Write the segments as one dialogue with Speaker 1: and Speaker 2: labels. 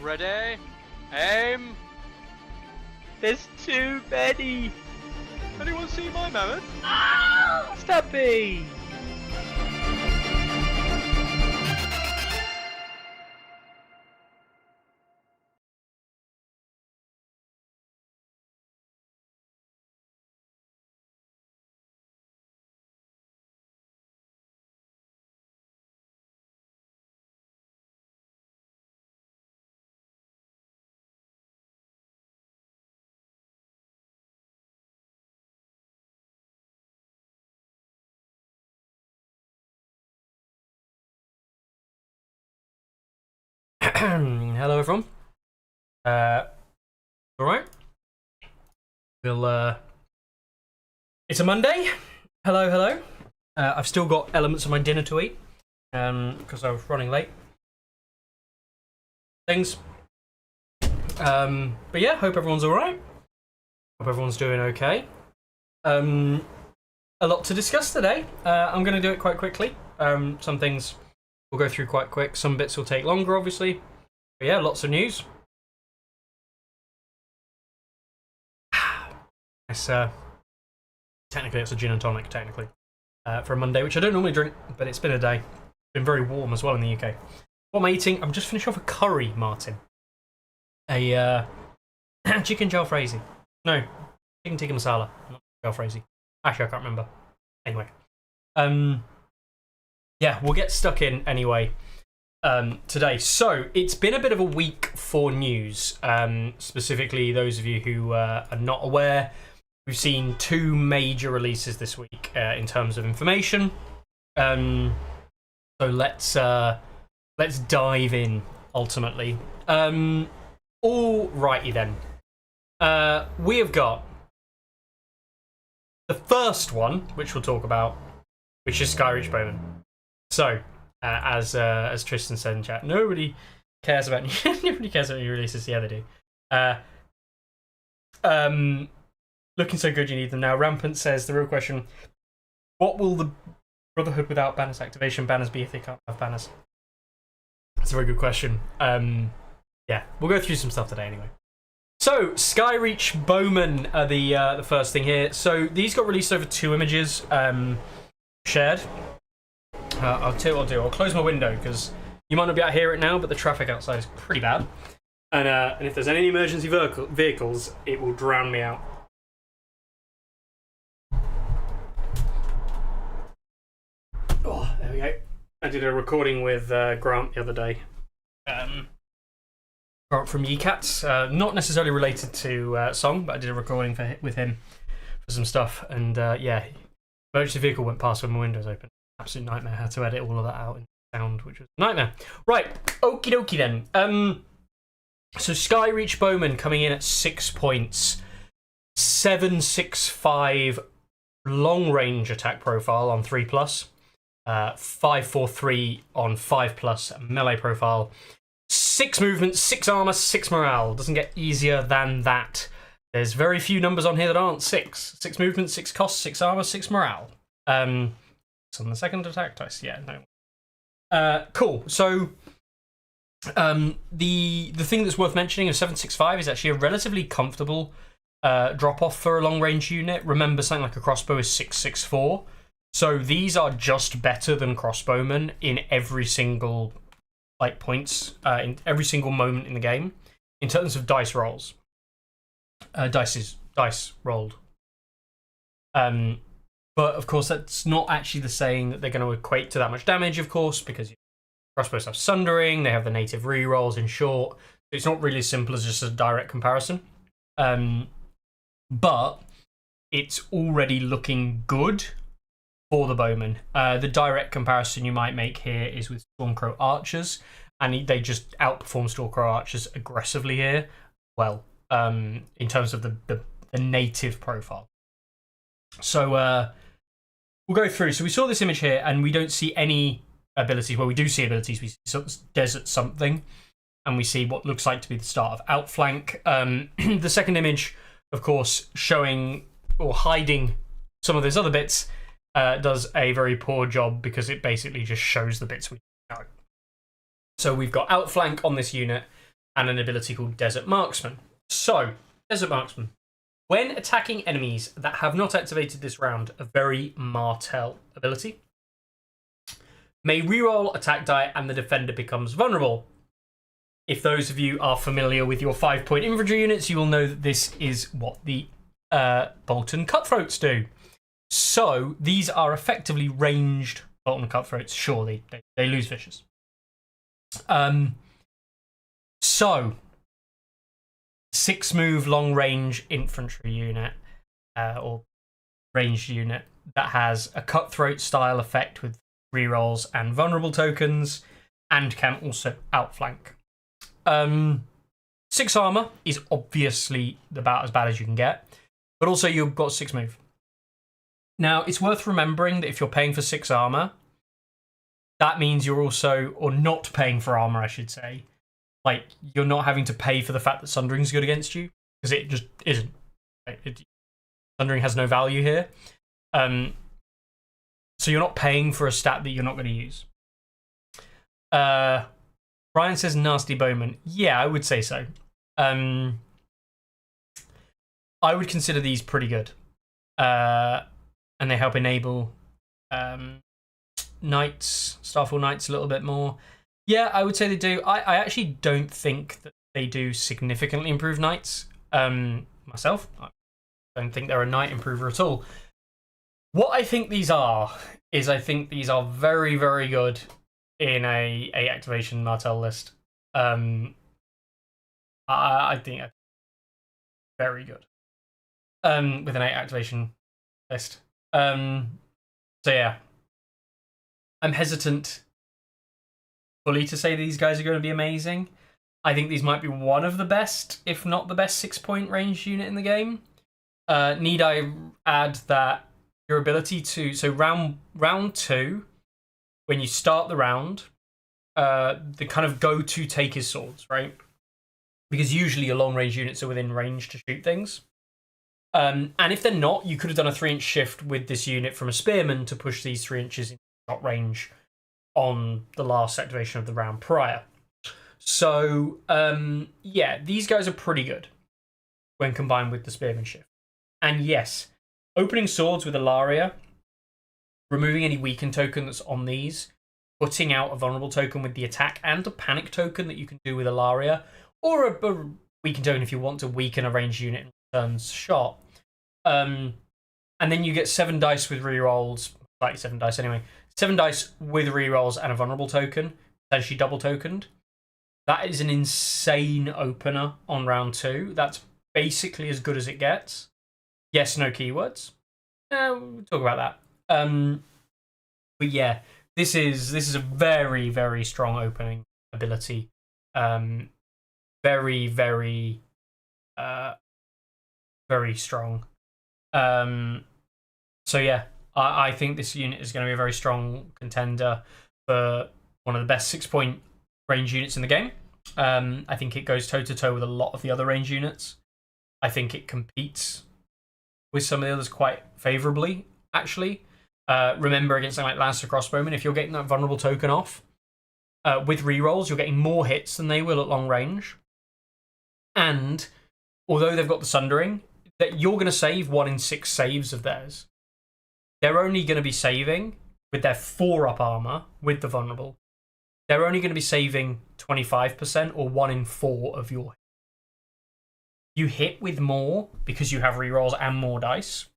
Speaker 1: Ready? Aim!
Speaker 2: There's too many!
Speaker 1: Anyone see my mammoth?
Speaker 2: Stubby!
Speaker 3: Hello everyone. Alright. It's a Monday. Hello. I've still got elements of my dinner to eat. Because I was running late. Things. But yeah, hope everyone's alright. Hope everyone's doing okay. A lot to discuss today. I'm gonna do it quite quickly. Some things we'll go through quite quick. Some bits will take longer, obviously. But yeah, lots of news. It's, technically, it's a gin and tonic, technically. For a Monday, which I don't normally drink, but it's been a day. It's been very warm as well in the UK. What am I eating? I'm just finished off a curry, Martin. A chicken jalfrezi. No, chicken tikka masala, not jalfrezi. Actually, I can't remember. Anyway. Yeah, we'll get stuck in anyway today. So, it's been a bit of a week for news. Specifically, those of you who are not aware, we've seen two major releases this week in terms of information. So let's dive in, ultimately. Alrighty then. We have got the first one, which we'll talk about, which is Skyreach Bowmen. So, as Tristan said in chat, nobody cares about nobody cares about new releases. Yeah, they do. Looking so good, you need them now. Rampant says the real question: what will the Brotherhood without banners activation banners be if they can't have banners? That's a very good question. Yeah, we'll go through some stuff today anyway. So, Skyreach Bowmen are the first thing here. So these got released over 2 images, shared. I'll tell you what I'll do. I'll close my window because you might not be able to hear it now, but the traffic outside is pretty bad. And if there's any emergency vehicles, it will drown me out. Oh, there we go. I did a recording with Grant the other day. Grant from Yecats. Not necessarily related to song, but I did a recording with him for some stuff. And yeah, emergency vehicle went past when my window was open. Absolute nightmare. Had to edit all of that out in sound, which was a nightmare. Right, okie dokie then. So Skyreach Bowmen coming in at 6 points, 765 long range attack profile on 3+, 543 on 5+ melee profile, 6 movement, 6 armor, 6 morale. Doesn't get easier than that. There's very few numbers on here that aren't 6. 6 movement, 6 cost, 6 armor, 6 morale. On the second attack dice, yeah, no. Cool. So, the thing that's worth mentioning of 765 is actually a relatively comfortable drop off for a long range unit. Remember, something like a crossbow is 664. So these are just better than crossbowmen in every single points in every single moment in the game in terms of dice rolls. Dice rolled. But of course, that's not actually the saying that they're going to equate to that much damage, of course, because crossbows have sundering, they have the native rerolls in short. So it's not really as simple as just a direct comparison. But it's already looking good for the bowmen. The direct comparison you might make here is with Stormcrow archers, and they just outperform Stormcrow archers aggressively here. Well, in terms of the native profile. So we'll go through. So we saw this image here, and we don't see any abilities. Well, we do see abilities. We see Desert Something, and we see what looks like to be the start of Outflank. The second image, of course, showing or hiding some of those other bits, does a very poor job because it basically just shows the bits we know. So we've got Outflank on this unit. and an ability called Desert Marksman. So, Desert Marksman. When attacking enemies that have not activated this round, a very Martel ability, may reroll attack die and the defender becomes vulnerable. If those of you are familiar with your 5-point infantry units, you will know that this is what the Bolton Cutthroats do. So these are effectively ranged Bolton Cutthroats. Sure, they lose vicious. So 6-move long range infantry unit or ranged unit that has a Cutthroat style effect with rerolls and vulnerable tokens, and can also outflank. 6 armor is obviously about as bad as you can get, but also you've got 6 move. Now, it's worth remembering that if you're paying for 6 armor, that means you're also, or not paying for armor, I should say. Like, you're not having to pay for the fact that Sundering's good against you, because it just isn't. Sundering has no value here. So you're not paying for a stat that you're not going to use. Brian says nasty bowman. Yeah, I would say so. I would consider these pretty good. And they help enable Knights, Starfall Knights a little bit more. Yeah, I would say they do. I actually don't think that they do significantly improve Knights. Myself, I don't think they're a Knight improver at all. What I think these are is I think these are very, very good in a activation Martel list. I think very good with an 8 activation list. So yeah, I'm hesitant fully to say these guys are going to be amazing. I think these might be one of the best, if not the best, 6-point range unit in the game. Need I add that your ability to, so round 2, when you start the round, the kind of go-to take is swords, right? Because usually your long range units are within range to shoot things. And if they're not, you could have done a 3-inch shift with this unit from a spearman to push these 3 inches into shot range on the last activation of the round prior. So, yeah, these guys are pretty good when combined with the spearman shift. And yes, opening swords with Ilaria, removing any weaken token that's on these, putting out a vulnerable token with the attack and a panic token that you can do with Ilaria, or a weaken token if you want to weaken a ranged unit and returns shot. And then you get 7 dice with rerolls, slightly 7 dice anyway, 7 dice with rerolls and a vulnerable token, essentially double tokened. That is an insane opener on round 2. That's basically as good as it gets. Yes, no keywords. We'll talk about that. But yeah, this is a very, very strong opening ability. Very, very, very strong. So yeah, I think this unit is going to be a very strong contender for one of the best 6-point range units in the game. I think it goes toe-to-toe with a lot of the other range units. I think it competes with some of the others quite favourably, actually. Remember, against something like Lancer Crossbowmen, if you're getting that vulnerable token off, with rerolls, you're getting more hits than they will at long range. And although they've got the Sundering, that you're going to save 1 in 6 saves of theirs. They're only going to be saving, with their 4-up armor, with the vulnerable, they're only going to be saving 25% or 1 in 4 of your hits. You hit with more because you have rerolls and more dice.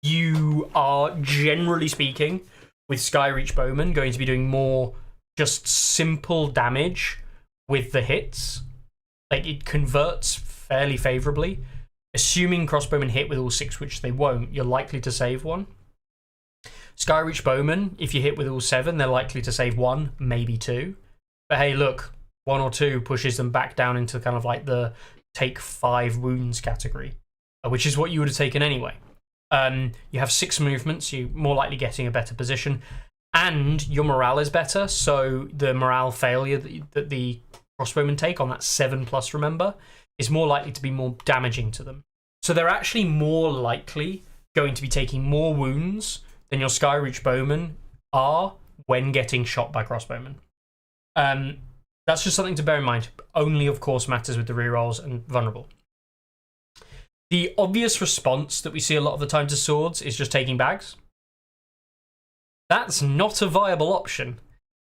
Speaker 3: You are, generally speaking, with Skyreach Bowmen, going to be doing more just simple damage with the hits. Like, it converts fairly favourably. Assuming crossbowmen hit with all 6, which they won't, you're likely to save 1. Skyreach Bowmen, if you hit with all 7, they're likely to save 1, maybe 2. But hey, look, 1 or 2 pushes them back down into kind of like the take 5 wounds category, which is what you would have taken anyway. You have 6 movements, you're more likely getting a better position, and your morale is better, so the morale failure that the crossbowmen take on that 7+, remember, is more likely to be more damaging to them. So they're actually more likely going to be taking more wounds than your Skyreach Bowmen are when getting shot by crossbowmen. That's just something to bear in mind. Only, of course, matters with the rerolls and vulnerable. The obvious response that we see a lot of the time to swords is just taking bags. That's not a viable option.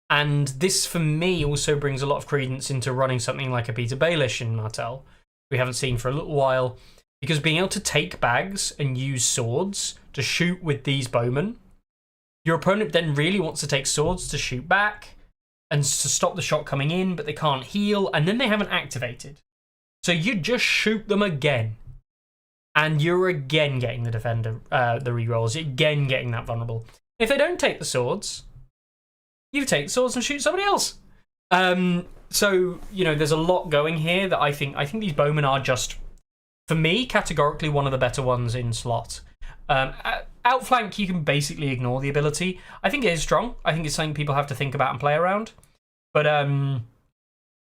Speaker 3: And this, for me, also brings a lot of credence into running something like a Peter Baelish in Martell, we haven't seen for a little while. Because being able to take bags and use swords to shoot with these bowmen, your opponent then really wants to take swords to shoot back and to stop the shot coming in, but they can't heal, and then they haven't activated. So you just shoot them again. And you're again getting the defender, the rerolls, again getting that vulnerable. If they don't take the swords, you take the swords and shoot somebody else. So, you know, there's a lot going here that I think these bowmen are just, for me, categorically one of the better ones in slot. Outflank, you can basically ignore the ability. I think it is strong. I think it's something people have to think about and play around. But I'm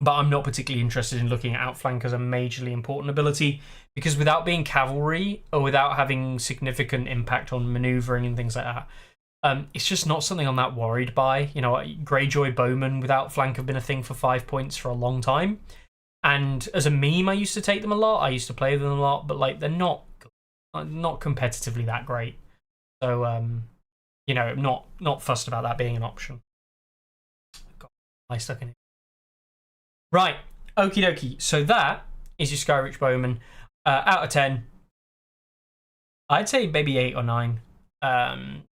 Speaker 3: not particularly interested in looking at outflank as a majorly important ability, because without being cavalry or without having significant impact on maneuvering and things like that, it's just not something I'm that worried by. You know, Greyjoy Bowmen with outflank have been a thing for 5 points for a long time. And as a meme, I used to take them a lot. I used to play them a lot, but like they're not competitively that great. So, you know, not fussed about that being an option. God, I stuck in it. Right, okie dokie. So that is your Skyreach Bowmen. Out of 10, I'd say maybe 8 or 9.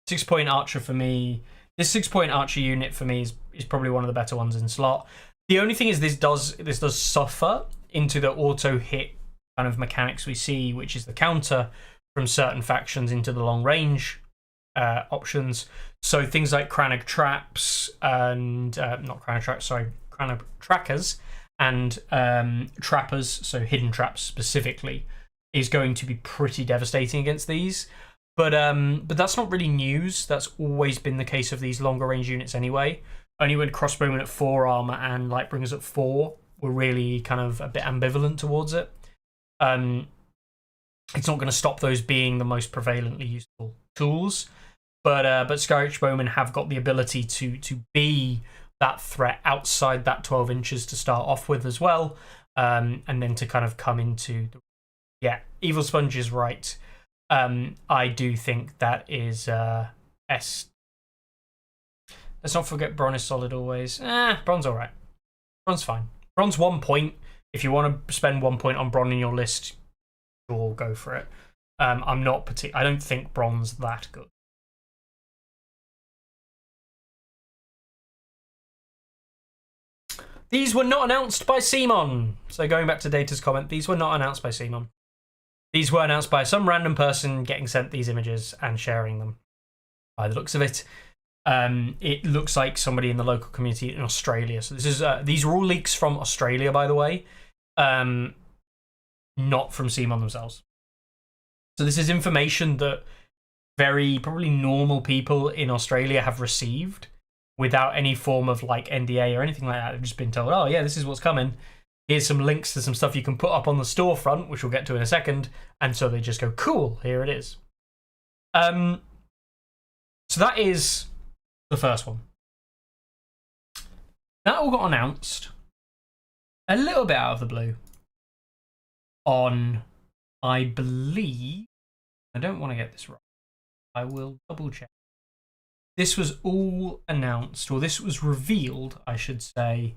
Speaker 3: 6-point archer for me. This 6-point archer unit for me is probably one of the better ones in slot. The only thing is this does suffer into the auto hit kind of mechanics we see, which is the counter from certain factions into the long range options. So things like Crannog traps and not Crannog traps, sorry, Crannog trackers and trappers, so hidden traps specifically, is going to be pretty devastating against these. But that's not really news. That's always been the case of these longer range units anyway. Only when crossbowmen at 4 armor and lightbringers at 4 were really kind of a bit ambivalent towards it. It's not going to stop those being the most prevalently useful tools, but Skyreach Bowmen have got the ability to be that threat outside that 12 inches to start off with as well, and then to kind of come into the Evil Sponge is right. I do think that is S. Let's not forget Bronze is solid always. Bronze alright. Bronze fine. Bronze 1 point. If you want to spend 1 point on Bronze in your list, sure, go for it. I don't think Bronze that good. These were not announced by Simon. So going back to Data's comment, these were not announced by Simon. These were announced by some random person getting sent these images and sharing them. By the looks of it. It looks like somebody in the local community in Australia. So this is these are all leaks from Australia, by the way, not from Simon themselves. So this is information that very probably normal people in Australia have received without any form of like NDA or anything like that. They've just been told, oh yeah, this is what's coming. Here's some links to some stuff you can put up on the storefront, which we'll get to in a second. And so they just go, cool, here it is. So that is the first one. That all got announced a little bit out of the blue on, I believe, I don't want to get this wrong. I will double check. This was all announced, or this was revealed, I should say,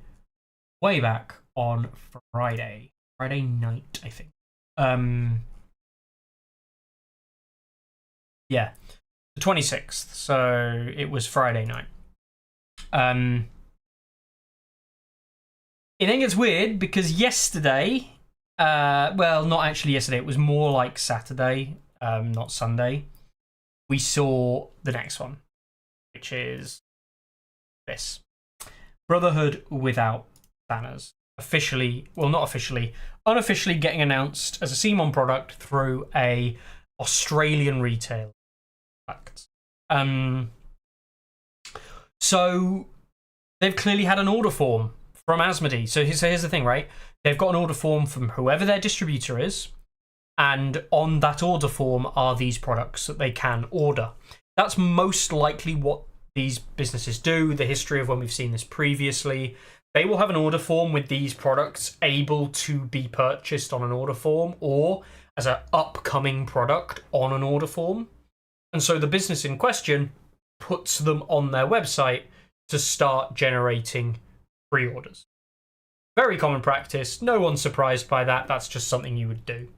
Speaker 3: way back on Friday night, I think. Yeah, the 26th. So it was Friday night. It then gets weird because yesterday, well, not actually yesterday, it was more like Saturday, not Sunday, we saw the next one, which is this. Brotherhood without banners. Officially, well, not officially, unofficially getting announced as a CMON product through a Australian retail. So they've clearly had an order form from Asmodee. So here's the thing, right? They've got an order form from whoever their distributor is, and on that order form are these products that they can order. That's most likely what these businesses do. The history of when we've seen this previously they will have an order form with these products able to be purchased on an order form or as an upcoming product on an order form. And so the business in question puts them on their website to start generating pre-orders. Very common practice. No one's surprised by that. That's just something you would do.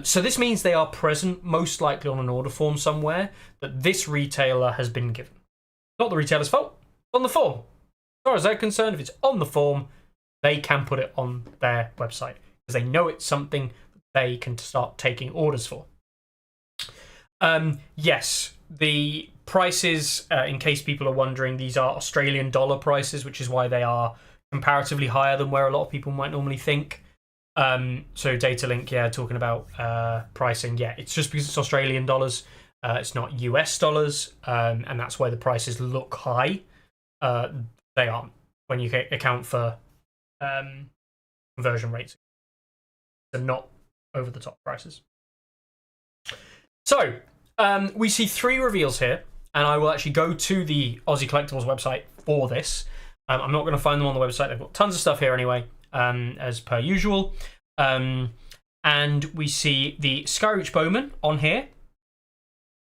Speaker 3: So this means they are present, most likely on an order form somewhere, that this retailer has been given. Not the retailer's fault, on the form. As far as they're concerned, if it's on the form, they can put it on their website because they know it's something they can start taking orders for. Yes, the prices, in case people are wondering, these are Australian dollar prices, which is why they are comparatively higher than where a lot of people might normally think. So data link, yeah, talking about pricing, yeah, it's just because it's Australian dollars, it's not US dollars, and that's why the prices look high. They aren't when you account for conversion rates. They're not over the top prices. So we see 3 reveals here, and I will actually go to the Aussie Collectibles website for this. I'm not going to find them on the website. They've got tons of stuff here anyway, as per usual. And we see the Skyreach Bowmen on here.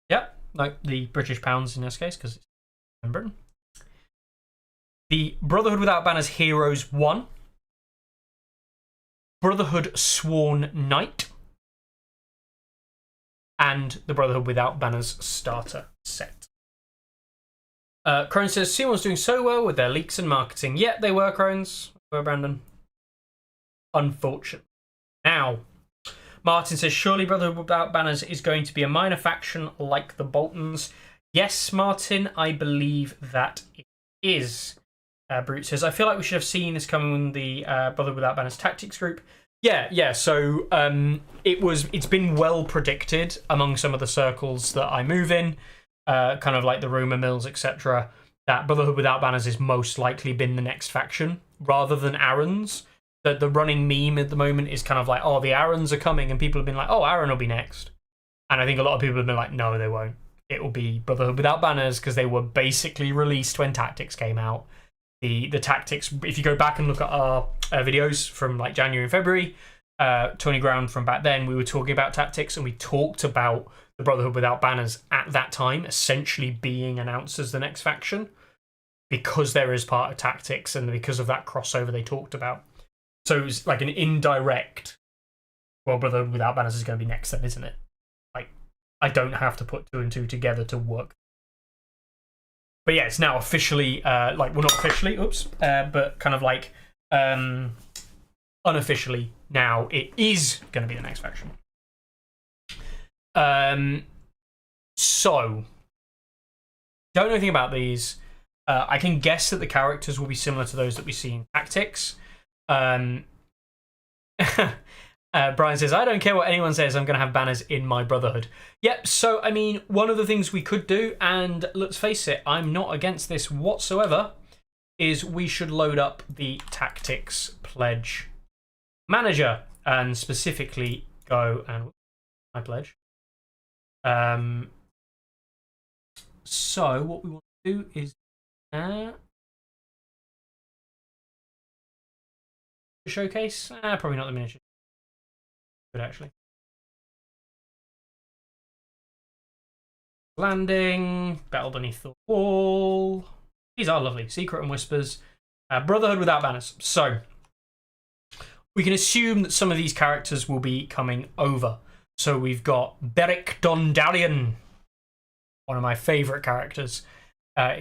Speaker 3: Yep, like the British pounds in this case, because it's in Britain. The Brotherhood Without Banners Heroes 1. Brotherhood Sworn Knight. And the Brotherhood Without Banners starter set. Crone says, C1's doing so well with their leaks and marketing. Yeah, they were, Crones. Were, Brandon. Unfortunate. Now, Martin says, surely Brotherhood Without Banners is going to be a minor faction like the Boltons. Yes, Martin, I believe that it is. Brute says, I feel like we should have seen this coming in the Brotherhood Without Banners tactics group. Yeah. So it's been well predicted among some of the circles that I move in, kind of like the rumor mills, etc. That Brotherhood Without Banners is most likely been the next faction rather than Aaron's. The running meme at the moment is kind of like, oh, the Aarons are coming, and people have been like, oh, Aaron will be next. And I think a lot of people have been like, no, they won't. It will be Brotherhood Without Banners because they were basically released when Tactics came out. The Tactics, if you go back and look at our videos from like January and February, Tourney Ground from back then, we were talking about Tactics and we talked about the Brotherhood Without Banners at that time essentially being announced as the next faction because there is part of Tactics and because of that crossover they talked about. So it was like an indirect, well, Brotherhood Without Banners is going to be next then, isn't it? Like, I don't have to put 2 and 2 together to work. But yeah, it's now officially, well, not officially, but kind of like unofficially now it is going to be the next faction. So, don't know anything about these. I can guess that the characters will be similar to those that we see in Tactics. Brian says, I don't care what anyone says, I'm going to have banners in my Brotherhood. Yep, so, I mean, one of the things we could do, and let's face it, I'm not against this whatsoever, is we should load up the Tactics Pledge Manager, and specifically go and... my pledge. So, what we want to do is... showcase? Probably not the miniature. Good, actually. Landing, Battle Beneath the Wall. These are lovely. Secret and Whispers. Brotherhood Without Banners. So, we can assume that some of these characters will be coming over. So we've got Beric Dondarrion, one of my favourite characters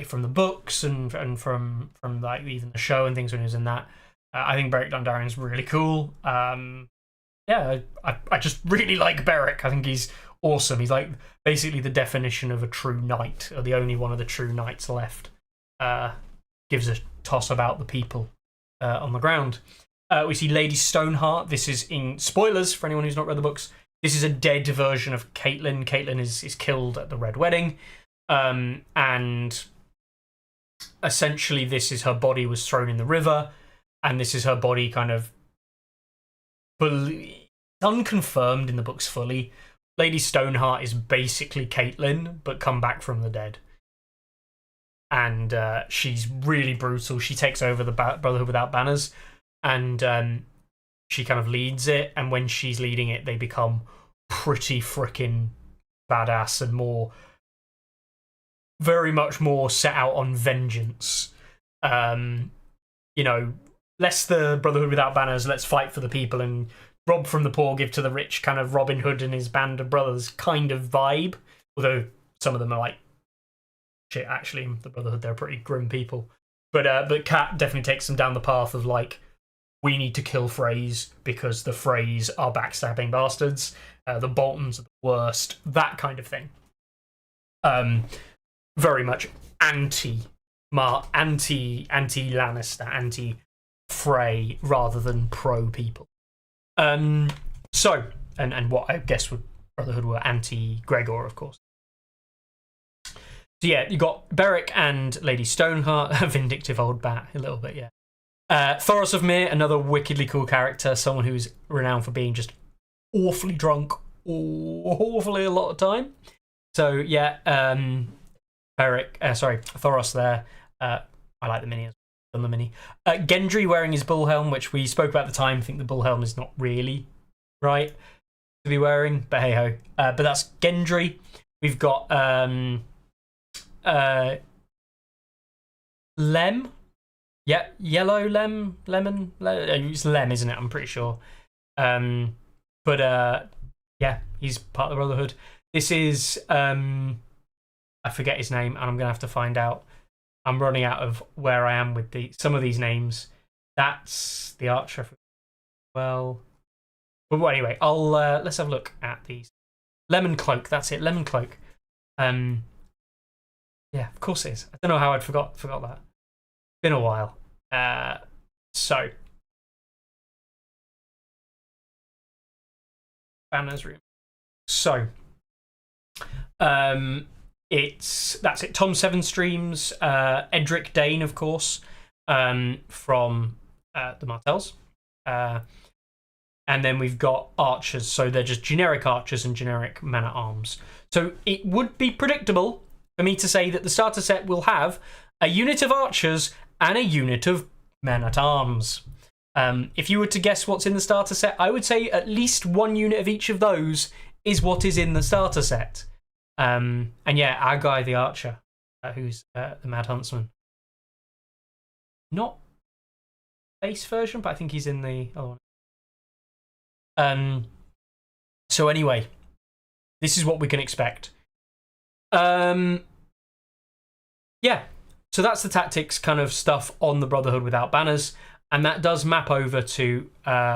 Speaker 3: from the books and from like even the show and things when he was in that. I think Beric Dondarrion's really cool. Yeah, I just really like Beric. I think he's awesome. He's like basically the definition of a true knight, or the only one of the true knights left. Gives a toss about the people on the ground. We see Lady Stoneheart. This is in spoilers for anyone who's not read the books. This is a dead version of Caitlyn. Caitlyn is killed at the Red Wedding. And essentially this is her body was thrown in the river. And this is her body kind of unconfirmed in the books fully. Lady Stoneheart is basically Caitlyn, but come back from the dead. and she's really brutal. She takes over the Brotherhood without banners, and she kind of leads it. And when she's leading it, they become pretty freaking badass and very much more set out on vengeance. You know, less the Brotherhood without banners, let's fight for the people and rob from the poor, give to the rich, kind of Robin Hood and his band of brothers kind of vibe. Although some of them are like, shit, actually, the Brotherhood, they're pretty grim people. But Cat definitely takes them down the path of like, we need to kill Freys because the Freys are backstabbing bastards. The Boltons are the worst, that kind of thing. Very much anti-Lannister, anti-Frey rather than pro-people. So, and what I guess would Brotherhood were anti-Gregor, of course. So yeah, you got Beric and Lady Stoneheart, a vindictive old bat, a little bit, yeah. Thoros of Myr, another wickedly cool character, someone who's renowned for being just awfully drunk awfully a lot of time. So yeah, Thoros there. I like the mini as well, the mini. Gendry wearing his bull helm, which we spoke about at the time. I think the bull helm is not really right to be wearing, but hey ho. But that's Gendry. We've got Lem. Yeah, yellow lemon. It's Lem, isn't it? I'm pretty sure. But yeah, he's part of the Brotherhood. This is I forget his name, and I'm gonna have to find out. I'm running out of where I am with some of these names. That's the archer. Well, anyway, I'll let's have a look at these. Lemon Cloak. That's it. Lemon Cloak. Yeah, of course it is. I don't know how I'd forgot that. Been a while. So banners room. So that's it. Tom Seven Streams, Edric Dane, of course, from the Martells. And then we've got archers, so they're just generic archers and generic men-at-arms. So it would be predictable for me to say that the starter set will have a unit of archers and a unit of men-at-arms. If you were to guess what's in the starter set, I would say at least one unit of each of those is what is in the starter set. And yeah, our guy, the archer, who's the Mad Huntsman. Not base version, but I think he's in the other one. So anyway, this is what we can expect. Yeah, so that's the tactics kind of stuff on the Brotherhood without banners, and that does map over to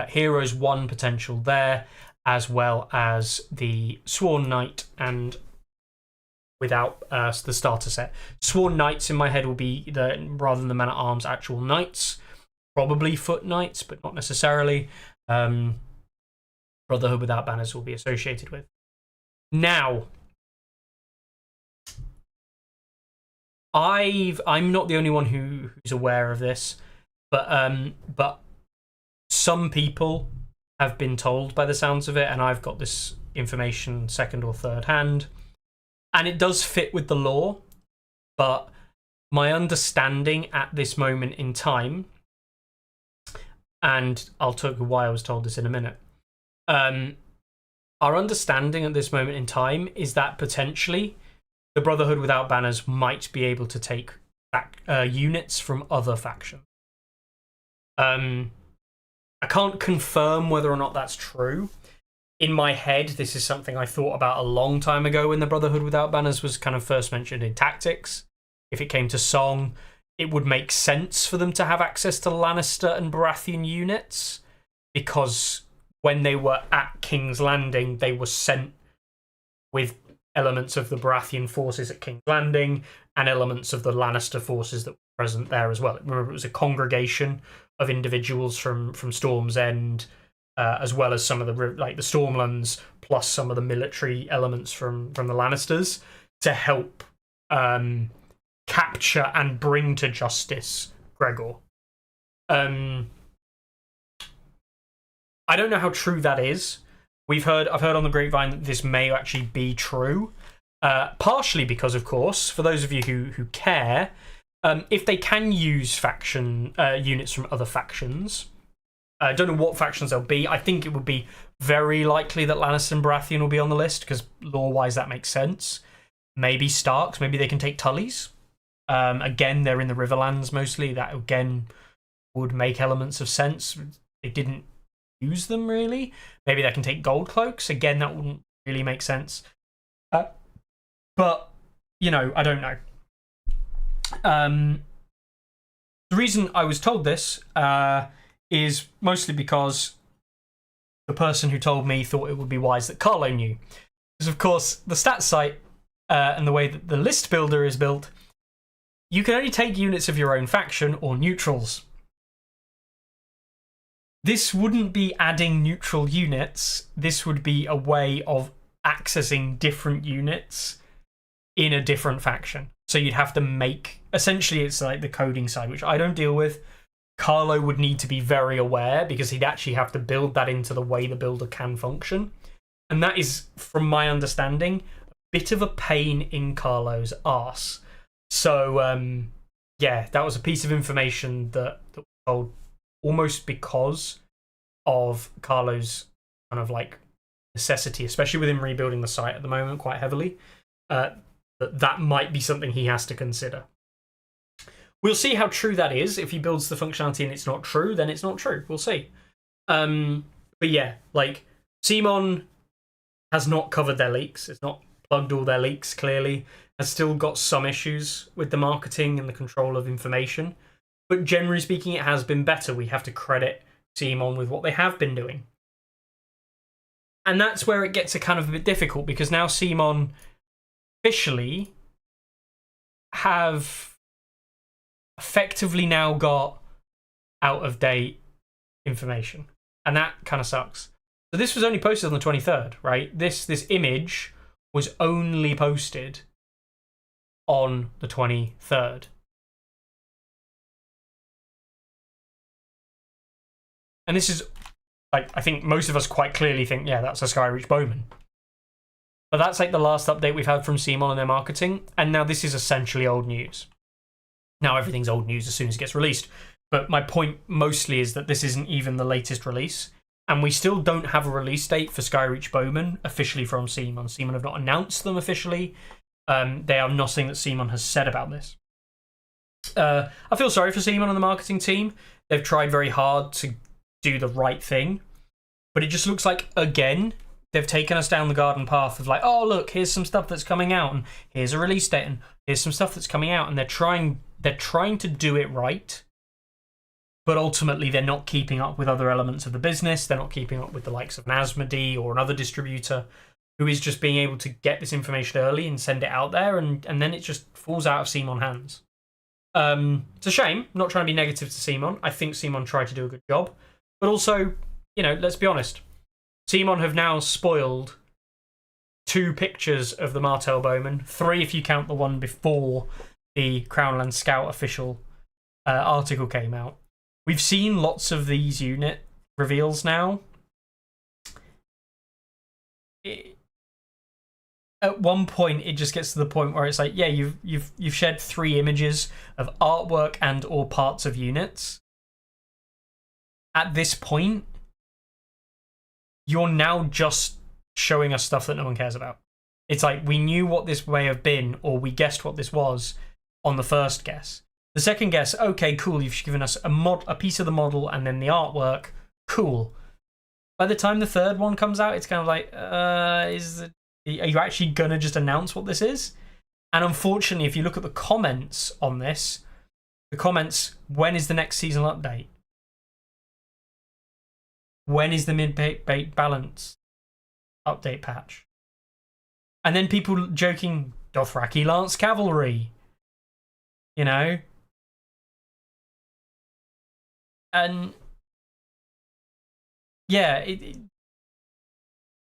Speaker 3: Heroes 1 potential there, as well as the Sworn Knight and without the starter set. Sworn Knights in my head will be rather than the men-at-arms, actual knights. Probably foot knights, but not necessarily. Brotherhood without banners will be associated with. Now, I'm not the only one who's aware of this, but some people have been told by the sounds of it, and I've got this information second or third hand, and it does fit with the lore, but my understanding at this moment in time, and I'll talk why I was told this in a minute, our understanding at this moment in time is that potentially the Brotherhood without banners might be able to take back units from other factions. I can't confirm whether or not that's true. In my head, this is something I thought about a long time ago when the Brotherhood without banners was kind of first mentioned in tactics. If it came to song, it would make sense for them to have access to Lannister and Baratheon units, because when they were at King's Landing, they were sent with elements of the Baratheon forces at King's Landing and elements of the Lannister forces that were present there as well. Remember, it was a congregation of individuals from Storm's End, as well as some of the Stormlands, plus some of the military elements from the Lannisters to help capture and bring to justice Gregor. I don't know how true that is. I've heard on the grapevine that this may actually be true, Partially because, of course, for those of you who care, if they can use faction units from other factions, I don't know what factions they'll be. I think it would be very likely that Lannister and Baratheon will be on the list because lore-wise that makes sense. Maybe Starks. Maybe they can take Tullys. Again, they're in the Riverlands mostly. That again would make elements of sense. They didn't use them really. Maybe they can take Gold Cloaks. Again, that wouldn't really make sense. But you know, I don't know. The reason I was told this is mostly because the person who told me thought it would be wise that Carlo knew. Because, of course, the stats site and the way that the list builder is built, you can only take units of your own faction or neutrals. This wouldn't be adding neutral units. This would be a way of accessing different units in a different faction. So you'd have to make... Essentially, it's like the coding side, which I don't deal with. Carlo would need to be very aware because he'd actually have to build that into the way the builder can function. And that is, from my understanding, a bit of a pain in Carlo's arse. So, yeah, that was a piece of information that was told almost because of Carlo's kind of like necessity, especially with him rebuilding the site at the moment quite heavily. That might be something he has to consider. We'll see how true that is. If he builds the functionality and it's not true, then it's not true. We'll see. But yeah, like, CMON has not covered their leaks. It's not plugged all their leaks, clearly. Has still got some issues with the marketing and the control of information. But generally speaking, it has been better. We have to credit CMON with what they have been doing. And that's where it gets a kind of a bit difficult, because now CMON officially have effectively now got out-of-date information. And that kind of sucks. So this was only posted on the 23rd, right? This image was only posted on the 23rd. And this is, like, I think most of us quite clearly think, yeah, that's a Skyreach Bowmen. But that's like the last update we've had from CMON and their marketing. And now this is essentially old news. Now everything's old news as soon as it gets released. But my point mostly is that this isn't even the latest release. And we still don't have a release date for Skyreach Bowmen officially from CMON. CMON have not announced them officially. They are nothing that CMON has said about this. I feel sorry for CMON and the marketing team. They've tried very hard to do the right thing. But it just looks like, again, they've taken us down the garden path of like, oh, look, here's some stuff that's coming out. And here's a release date. And here's some stuff that's coming out. And they're trying to do it right. But ultimately, they're not keeping up with other elements of the business. They're not keeping up with the likes of Nasmody or another distributor who is just being able to get this information early and send it out there, and then it just falls out of CMON hands. It's a shame. I'm not trying to be negative to CMON. I think CMON tried to do a good job. But also, you know, let's be honest. CMON have now spoiled 2 pictures of the Martell Bowman, 3 if you count the one before the Crownland Scout official article came out. We've seen lots of these unit reveals now. At one point, it just gets to the point where it's like, yeah, you've shared 3 images of artwork and or parts of units. At this point, you're now just showing us stuff that no one cares about. It's like, we knew what this may have been, or we guessed what this was on the first guess. The second guess, okay, cool, you've given us a piece of the model and then the artwork, cool. By the time the third one comes out, it's kind of like, are you actually going to just announce what this is? And unfortunately, if you look at the comments on this, the comments, when is the next seasonal update? When is the mid-bait balance update patch? And then people joking, Dothraki Lance Cavalry. You know? And yeah,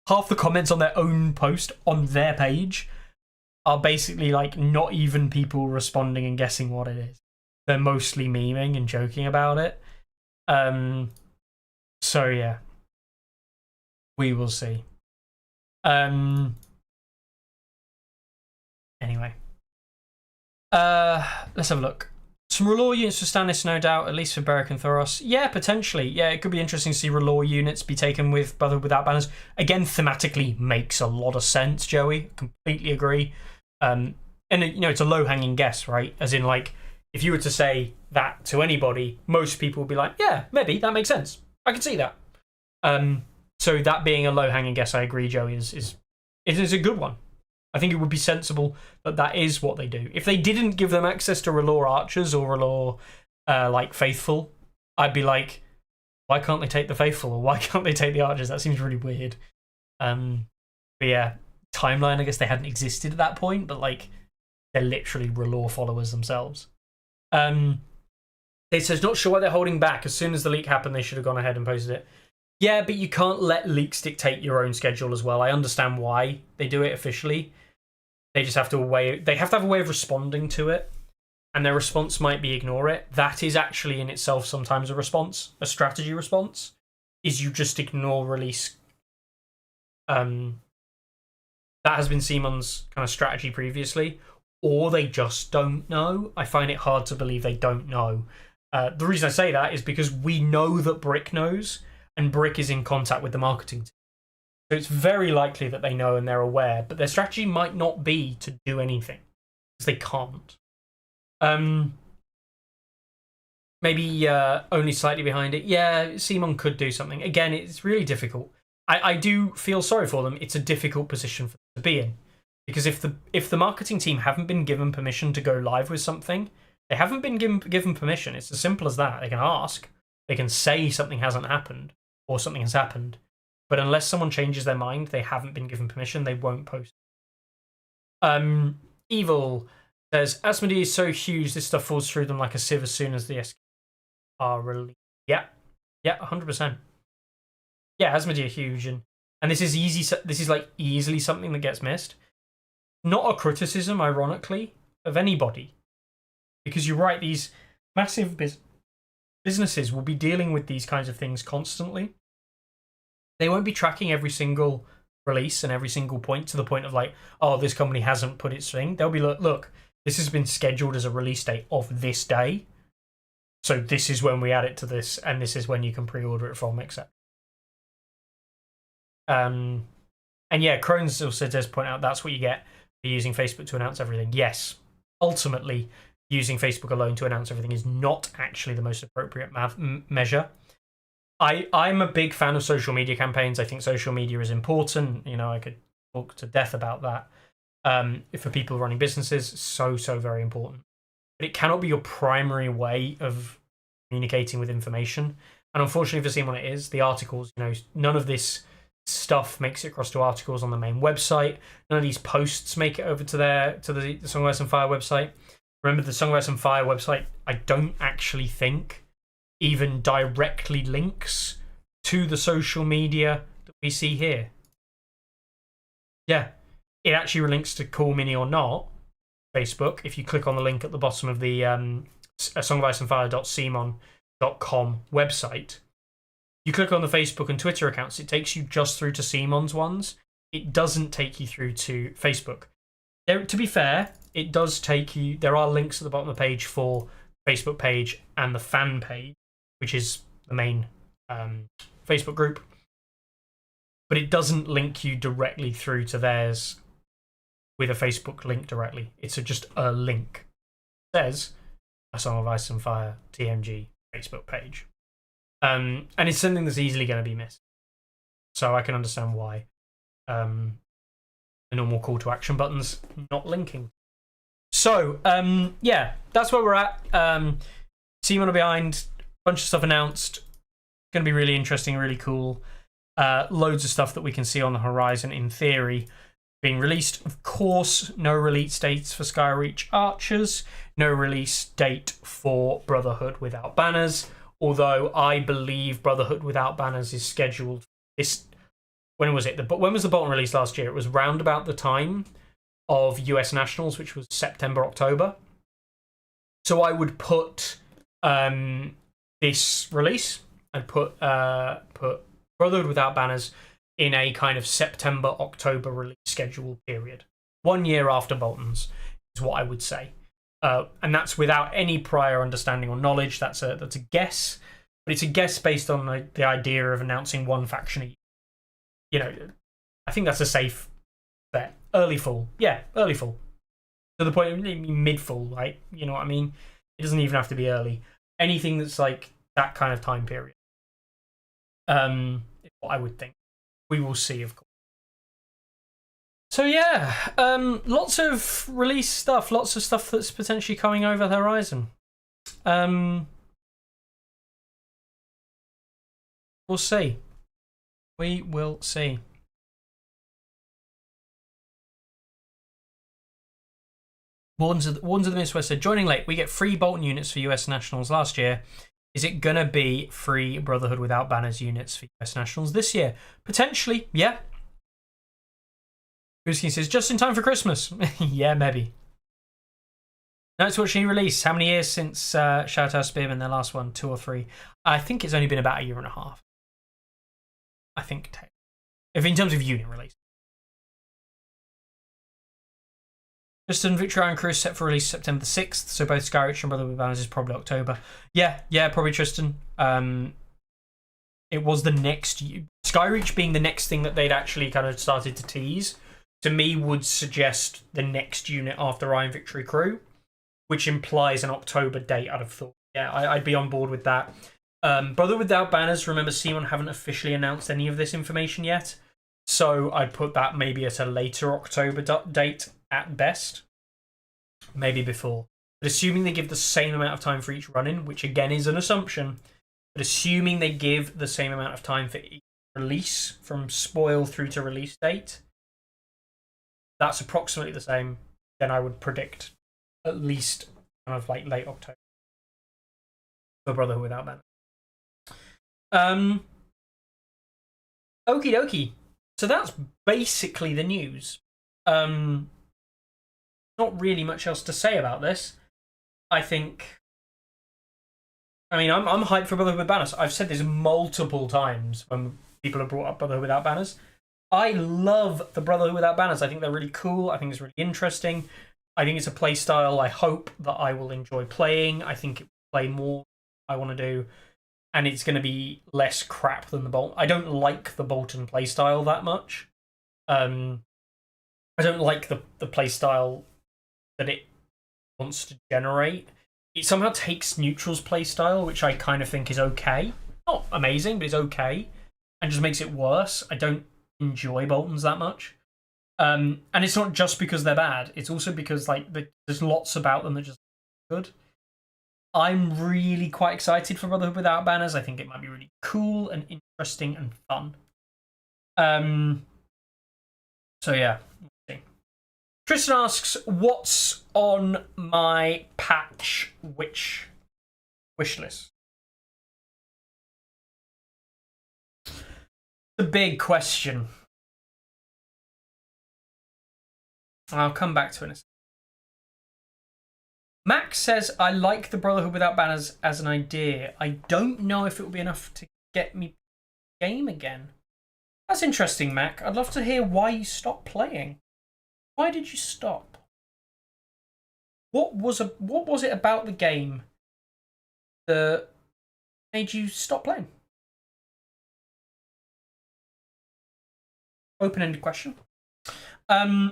Speaker 3: half the comments on their own post on their page are basically like not even people responding and guessing what it is. They're mostly memeing and joking about it. So yeah, we will see. Let's have a look. Some R'hllor units for Stannis, no doubt, at least for Beric and Thoros. Yeah, potentially. Yeah, it could be interesting to see R'hllor units be taken with Brotherhood without banners. Again, thematically makes a lot of sense, Joey. Completely agree. And, it's a low-hanging guess, right? As in, like, if you were to say that to anybody, most people would be like, yeah, maybe, that makes sense. I can see that. So that being a low-hanging guess, I agree, Joey, is a good one. I think it would be sensible that is what they do. If they didn't give them access to R'hllor archers or R'hllor like faithful, I'd be like, why can't they take the faithful or why can't they take the archers? That seems really weird. But yeah, timeline, I guess they hadn't existed at that point, but like they're literally R'hllor followers themselves. It says, not sure why they're holding back. As soon as the leak happened, they should have gone ahead and posted it. Yeah, but you can't let leaks dictate your own schedule as well. I understand why they do it officially. They just have to have a way of responding to it, and their response might be ignore it. That is actually in itself sometimes a response, a strategy response, is you just ignore release. That has been Simon's kind of strategy previously, or they just don't know. I find it hard to believe they don't know. The reason I say that is because we know that Brick knows, and Brick is in contact with the marketing team. So it's very likely that they know and they're aware, but their strategy might not be to do anything, because they can't. Maybe only slightly behind it. Yeah, Simon could do something. Again, it's really difficult. I do feel sorry for them. It's a difficult position for them to be in, because if the marketing team haven't been given permission to go live with something, they haven't been given permission. It's as simple as that. They can ask, they can say something hasn't happened or something has happened. But unless someone changes their mind, they haven't been given permission, they won't post. Evil says, Asmodee is so huge, this stuff falls through them like a sieve as soon as the SK are released. Yeah, 100%. Yeah, Asmodee are huge, and this is easy. This is like easily something that gets missed. Not a criticism, ironically, of anybody, because you're right. These massive businesses will be dealing with these kinds of things constantly. They won't be tracking every single release and every single point to the point of like, oh, this company hasn't put its thing. They'll be like, look, this has been scheduled as a release date of this day. So this is when we add it to this, and this is when you can pre-order it from, etc. And yeah, Crohn's also does point out that's what you get for using Facebook to announce everything. Yes, ultimately, using Facebook alone to announce everything is not actually the most appropriate measure. I'm a big fan of social media campaigns. I think social media is important. I could talk to death about that. For people running businesses, so very important. But it cannot be your primary way of communicating with information. And unfortunately for Simon, it is. The articles, none of this stuff makes it across to articles on the main website. None of these posts make it over to the Song of Ice and Fire website. Remember, the Song of Ice and Fire website, I don't actually think even directly links to the social media that we see here. Yeah, it actually links to Cool Mini or Not Facebook. If you click on the link at the bottom of the songoficeandfire.simon.com website, you click on the Facebook and Twitter accounts, it takes you just through to Simon's ones. It doesn't take you through to Facebook. To be fair, it does take you. There are links at the bottom of the page for Facebook page and the fan page, which is the main Facebook group. But it doesn't link you directly through to theirs with a Facebook link directly. It's just a link. It says A Song of Ice and Fire TMG Facebook page. And it's something that's easily going to be missed. So I can understand why the normal call to action buttons not linking. So, yeah, that's where we're at. Simon are behind. Bunch of stuff announced. Going to be really interesting, really cool. Loads of stuff that we can see on the horizon in theory being released. Of course, no release dates for Skyreach Archers. No release date for Brotherhood Without Banners. Although I believe Brotherhood Without Banners is scheduled when was it? When was the Bolton release last year? It was round about the time of US Nationals, which was September, October. So I would put this release, I'd put Brotherhood Without Banners in a kind of September, October release schedule period. 1 year after Bolton's is what I would say. and that's without any prior understanding or knowledge. That's a guess, but it's a guess based on the idea of announcing one faction a year. You know, I think that's a safe bet. Early fall, yeah, early fall. To the point, mid fall, like, you know what I mean? It doesn't even have to be early. Anything that's like that kind of time period. Is what I would think. We will see, of course. So yeah, lots of release stuff, lots of stuff that's potentially coming over the horizon. We'll see. We will see. Wardens of the Midwest said, joining late, we get free Bolton units for US Nationals last year. Is it going to be free Brotherhood without banners units for US Nationals this year? Potentially, yeah. Buskin says, just in time for Christmas. Yeah, maybe. Notes watching release. How many years since Shout Out Spearman, their last one? 2 or 3? I think it's only been about a year and a half. I think. If in terms of unit release. Justin, Victory Iron Crew set for release September the 6th, so both Skyreach and Brotherhood Banners is probably October. Yeah, probably Tristan. It was the next... Skyreach being the next thing that they'd actually kind of started to tease, to me would suggest the next unit after Iron Victory Crew, which implies an October date, I'd have thought. Yeah, I'd be on board with that. Brotherhood Without Banners, remember Simon haven't officially announced any of this information yet, so I'd put that maybe at a later October date at best. Maybe before. But assuming they give the same amount of time for each run-in, which again is an assumption, but assuming they give the same amount of time for each release, from spoil through to release date, that's approximately the same, then I would predict at least kind of like late October for Brotherhood Without Banners. Okie dokie. So that's basically the news. Not really much else to say about this. I think... I mean, I'm hyped for Brotherhood Without Banners. I've said this multiple times when people have brought up Brotherhood Without Banners. I love the Brotherhood Without Banners. I think they're really cool. I think it's really interesting. I think it's a play style I hope that I will enjoy playing. I think it will play more I want to do. And it's going to be less crap than the Bolton. I don't like the Bolton play style that much. I don't like the play style that it wants to generate. It somehow takes Neutral's playstyle, which I kind of think is okay. Not amazing, but it's okay. And just makes it worse. I don't enjoy Boltons that much. And it's not just because they're bad. It's also because like there's lots about them that just good. I'm really quite excited for Brotherhood Without Banners. I think it might be really cool and interesting and fun. So yeah. Tristan asks, what's on my patch wish list? The big question. I'll come back to it in a second. Max says, I like the Brotherhood Without Banners as an idea. I don't know if it will be enough to get me game again. That's interesting, Mac. I'd love to hear why you stopped playing. Why did you stop? What was it about the game that made you stop playing? Open-ended question. So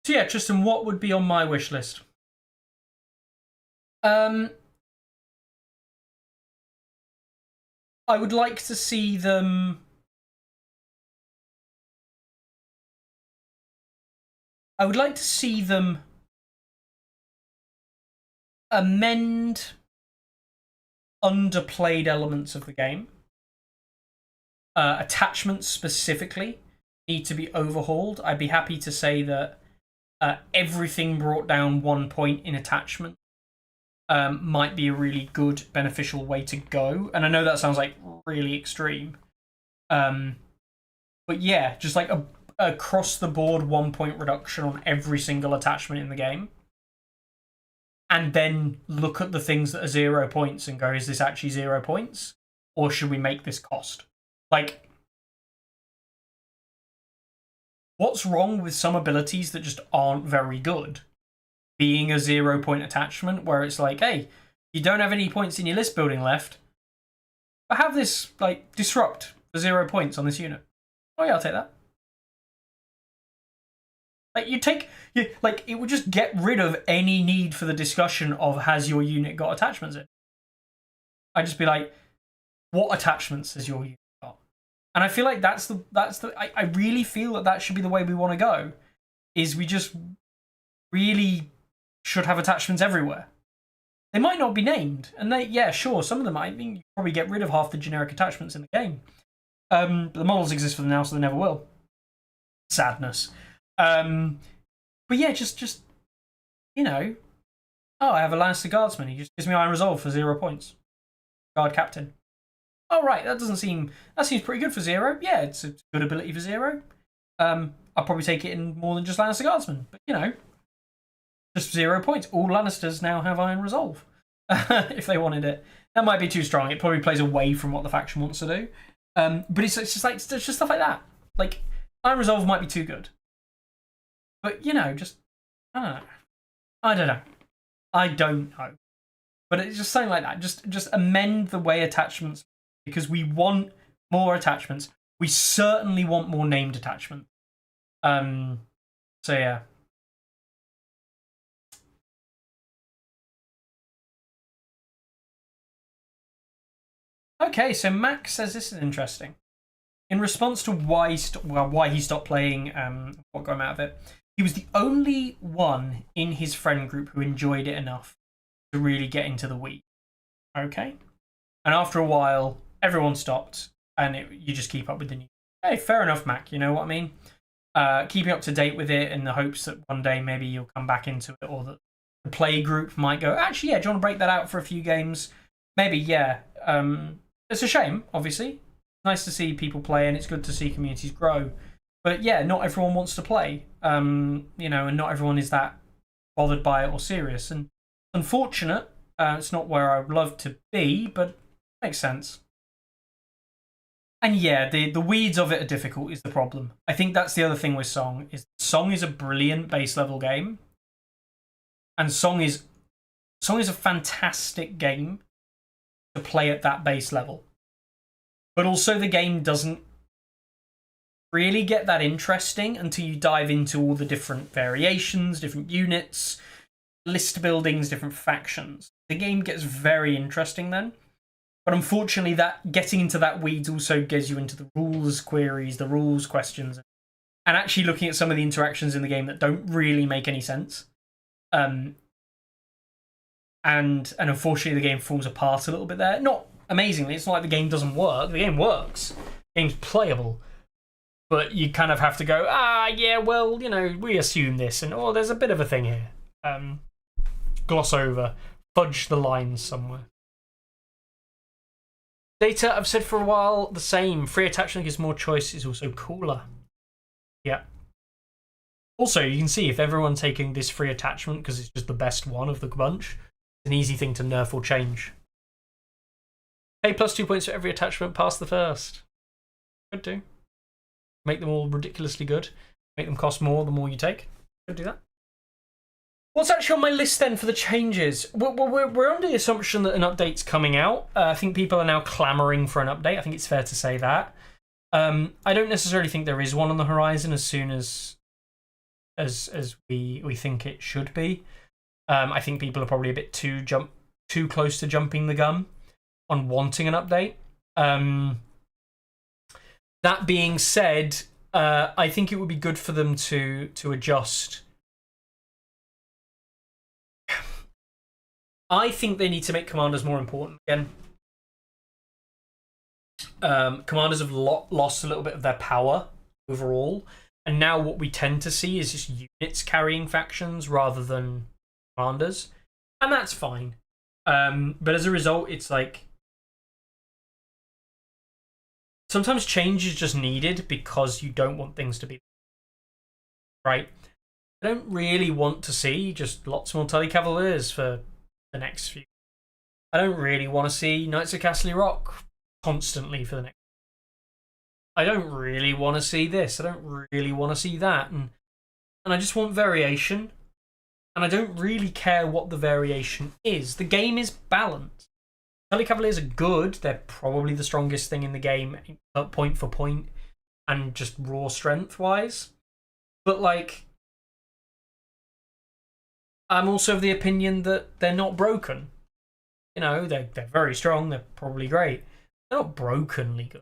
Speaker 3: yeah, Tristan, what would be on my wish list? I would like to see them... I would like to see them amend underplayed elements of the game. Attachments specifically need to be overhauled. I'd be happy to say that everything brought down 1 point in attachment might be a really good, beneficial way to go. And I know that sounds like really extreme. But yeah, just like a across the board 1 point reduction on every single attachment in the game. And then look at the things that are 0 points and go, is this actually 0 points? Or should we make this cost? Like, what's wrong with some abilities that just aren't very good being a 0-point attachment where it's like, hey, you don't have any points in your list building left, but have this like disrupt for 0 points on this unit. Oh yeah, I'll take that. Like it would just get rid of any need for the discussion of has your unit got attachments in. I'd just be like, what attachments has your unit got? And I feel like I really feel that should be the way we want to go. Is we just really should have attachments everywhere. They might not be named, and some of them I think you probably get rid of half the generic attachments in the game. But the models exist for them now, so they never will. Sadness. But yeah, just I have a Lannister Guardsman. He just gives me Iron Resolve for 0 points. Guard Captain. Oh right, that seems pretty good for 0. Yeah, it's a good ability for 0. I'll probably take it in more than just Lannister Guardsman, but just 0 points. All Lannisters now have Iron Resolve. If they wanted it. That might be too strong. It probably plays away from what the faction wants to do. But it's just stuff like that. Like, Iron Resolve might be too good. But, just, I don't know. I don't know. But it's just something like that. Just amend the way attachments, because we want more attachments. We certainly want more named attachments. So yeah. Okay, so Max says this is interesting. In response to why he stopped playing, what got him out of it, he was the only one in his friend group who enjoyed it enough to really get into the weed. Okay? And after a while, everyone stopped, and you just keep up with the news. Hey, fair enough, Mac, you know what I mean? Keeping up to date with it in the hopes that one day maybe you'll come back into it, or that the play group might go, actually, yeah, do you want to break that out for a few games? Maybe, yeah. It's a shame, obviously. Nice to see people play, and it's good to see communities grow. But yeah, not everyone wants to play, and not everyone is that bothered by it or serious. And unfortunate, it's not where I would love to be, but it makes sense. And yeah, the weeds of it are difficult is the problem. I think that's the other thing with Song, is Song is a brilliant base level game. And Song is a fantastic game to play at that base level. But also the game doesn't really get that interesting until you dive into all the different variations, different units, list buildings, different factions. The game gets very interesting then. But unfortunately, that getting into that weeds also gets you into the rules queries, the rules questions, and actually looking at some of the interactions in the game that don't really make any sense. And unfortunately, the game falls apart a little bit there. Not amazingly. It's not like the game doesn't work. The game works. The game's playable. But you kind of have to go, yeah, well, we assume this, and there's a bit of a thing here. Gloss over, fudge the lines somewhere. Data, I've said for a while, the same. Free attachment gives more choice, is also cooler. Yeah. Also, you can see if everyone's taking this free attachment because it's just the best one of the bunch, it's an easy thing to nerf or change. Pay plus 2 points for every attachment past the first. Could do. Make them all ridiculously good. Make them cost more the more you take. Could do that. What's actually on my list then for the changes? We're under the assumption that an update's coming out. I think people are now clamouring for an update. I think it's fair to say that. I don't necessarily think there is one on the horizon as soon as we think it should be. I think people are probably a bit too close to jumping the gun on wanting an update. That being said, I think it would be good for them to adjust. I think they need to make commanders more important again. Commanders have lost a little bit of their power overall, and now what we tend to see is just units carrying factions rather than commanders, and that's fine. But as a result, it's like sometimes change is just needed because you don't want things to be right. I don't really want to see just lots more Tully Cavaliers for the next few. I don't really want to see Knights of Castle Rock constantly for the next. I don't really want to see this. I don't really want to see that, and I just want variation. And I don't really care what the variation is. The game is balanced. Kelly Cavaliers are good. They're probably the strongest thing in the game, point for point, and just raw strength-wise. But, like, I'm also of the opinion that they're not broken. You know, they're very strong. They're probably great. They're not brokenly good.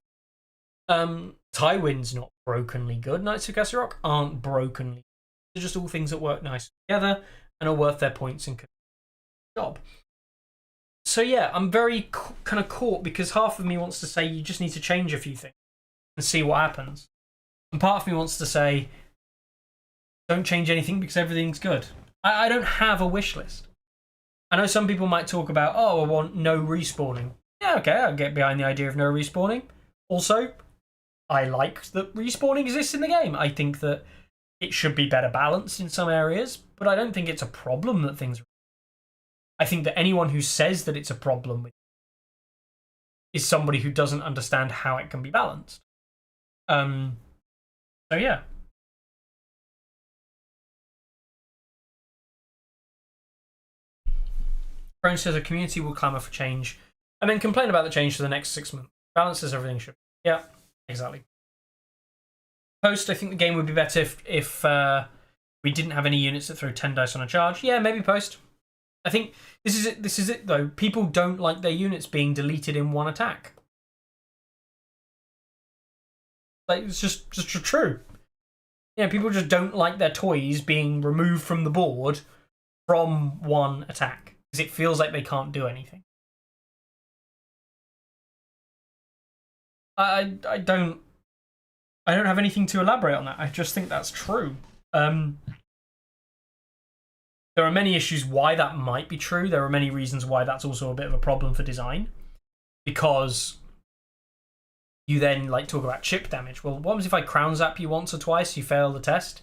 Speaker 3: Tywin's not brokenly good. Knights of Castle aren't brokenly good. They're just all things that work nice together and are worth their points and job. So yeah, I'm very kind of caught because half of me wants to say you just need to change a few things and see what happens. And part of me wants to say don't change anything because everything's good. I don't have a wish list. I know some people might talk about, oh, I want no respawning. Yeah, okay, I'll get behind the idea of no respawning. Also, I like that respawning exists in the game. I think that it should be better balanced in some areas, but I don't think it's a problem that things. I think that anyone who says that it's a problem is somebody who doesn't understand how it can be balanced. So yeah. Crone says a community will clamour for change and then complain about the change for the next 6 months. Balances everything should. Yeah, exactly. Post, I think the game would be better if we didn't have any units that throw 10 dice on a charge. Yeah, maybe post. I think this is it. This is it though. People don't like their units being deleted in one attack. Like it's just true. Yeah, people just don't like their toys being removed from the board from one attack because it feels like they can't do anything. I don't have anything to elaborate on that. I just think that's true. There are many issues why that might be true. There are many reasons why that's also a bit of a problem for design. Because you then like talk about chip damage. Well, what happens if I crown zap you once or twice, you fail the test?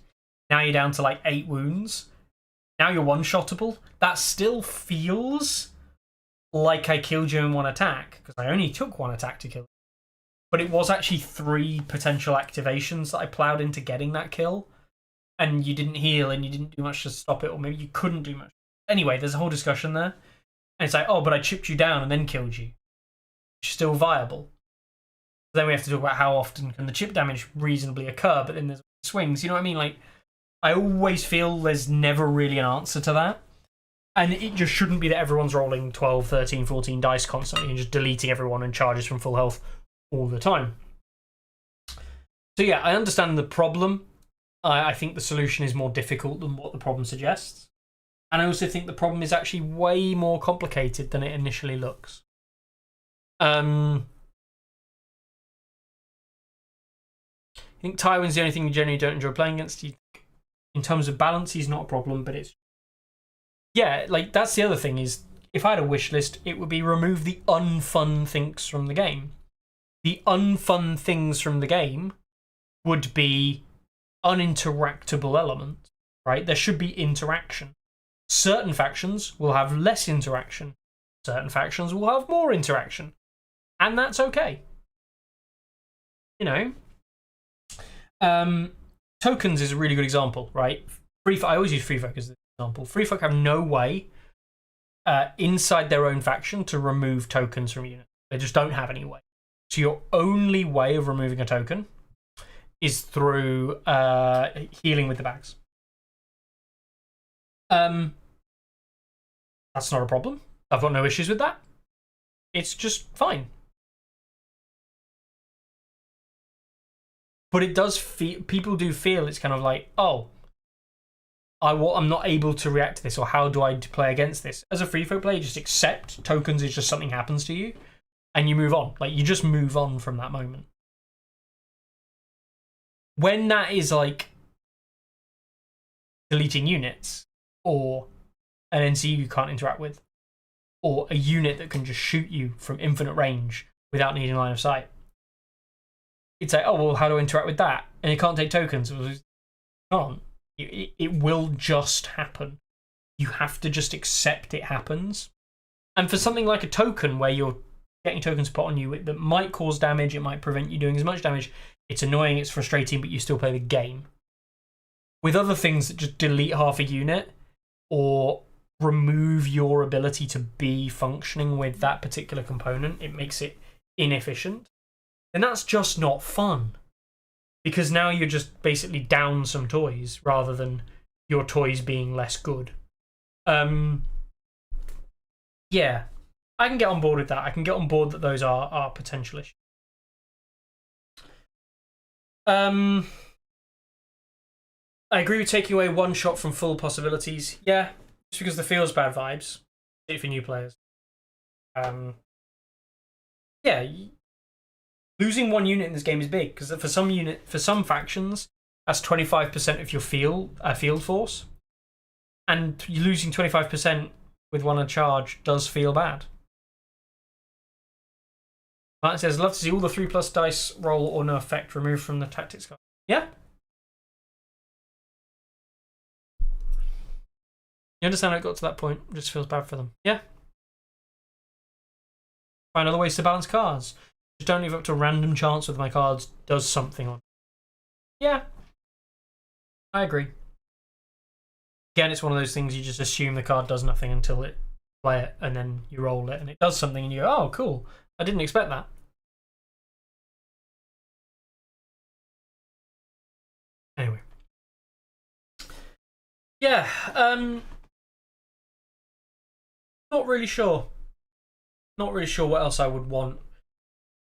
Speaker 3: Now you're down to like 8 wounds. Now you're one-shottable. That still feels like I killed you in one attack, because I only took one attack to kill you. But it was actually 3 potential activations that I ploughed into getting that kill. And you didn't heal and you didn't do much to stop it, or maybe you couldn't do much. Anyway, there's a whole discussion there. And it's like, oh, but I chipped you down and then killed you. It's still viable. Then we have to talk about how often can the chip damage reasonably occur, but then there's swings. You know what I mean? Like, I always feel there's never really an answer to that. And it just shouldn't be that everyone's rolling 12, 13, 14 dice constantly and just deleting everyone and charges from full health all the time. So yeah, I understand the problem. I think the solution is more difficult than what the problem suggests. And I also think the problem is actually way more complicated than it initially looks. I think Tywin's the only thing you generally don't enjoy playing against. In terms of balance, he's not a problem, but it's... Yeah, like, that's the other thing is, if I had a wish list, it would be remove the unfun things from the game. The unfun things from the game would be uninteractable elements, right? There should be interaction. Certain factions will have less interaction. Certain factions will have more interaction. And that's okay. You know? Tokens is a really good example, right? I always use Free Folk as an example. Free Folk have no way inside their own faction to remove tokens from units. They just don't have any way. So your only way of removing a token is through healing with the bags. That's not a problem. I've got no issues with that. It's just fine. But it does feel, people do feel it's kind of like, oh, I'm not able to react to this, or how do I play against this? As a free folk player, you just accept tokens is just something happens to you, and you move on. Like, you just move on from that moment. When that is like deleting units, or an NCU you can't interact with, or a unit that can just shoot you from infinite range without needing line of sight, it's like, oh, well, how do I interact with that? And it can't take tokens. It can't. It will just happen. You have to just accept it happens. And for something like a token where you're getting tokens put on you that might cause damage, it might prevent you doing as much damage, it's annoying, it's frustrating, but you still play the game. With other things that just delete half a unit, or remove your ability to be functioning with that particular component, it makes it inefficient, then that's just not fun. Because now you're just basically down some toys rather than your toys being less good. Yeah, I can get on board with that. I can get on board that those are potential issues. I agree with taking away one shot from full possibilities. Yeah, just because the feels bad vibes, for new players. Yeah, losing one unit in this game is big because for some factions, that's 25% of your field force, and you losing 25% with one on charge does feel bad. Martin says, "Love to see all the 3+ dice roll or no effect removed from the tactics card." Yeah. You understand how it got to that point? It just feels bad for them. Yeah. Find other ways to balance cards. Just don't leave up to random chance with my cards does something on. Yeah. I agree. Again, it's one of those things you just assume the card does nothing until it play it, and then you roll it and it does something and you go, oh, cool. I didn't expect that. Anyway. Yeah, not really sure. Not really sure what else I would want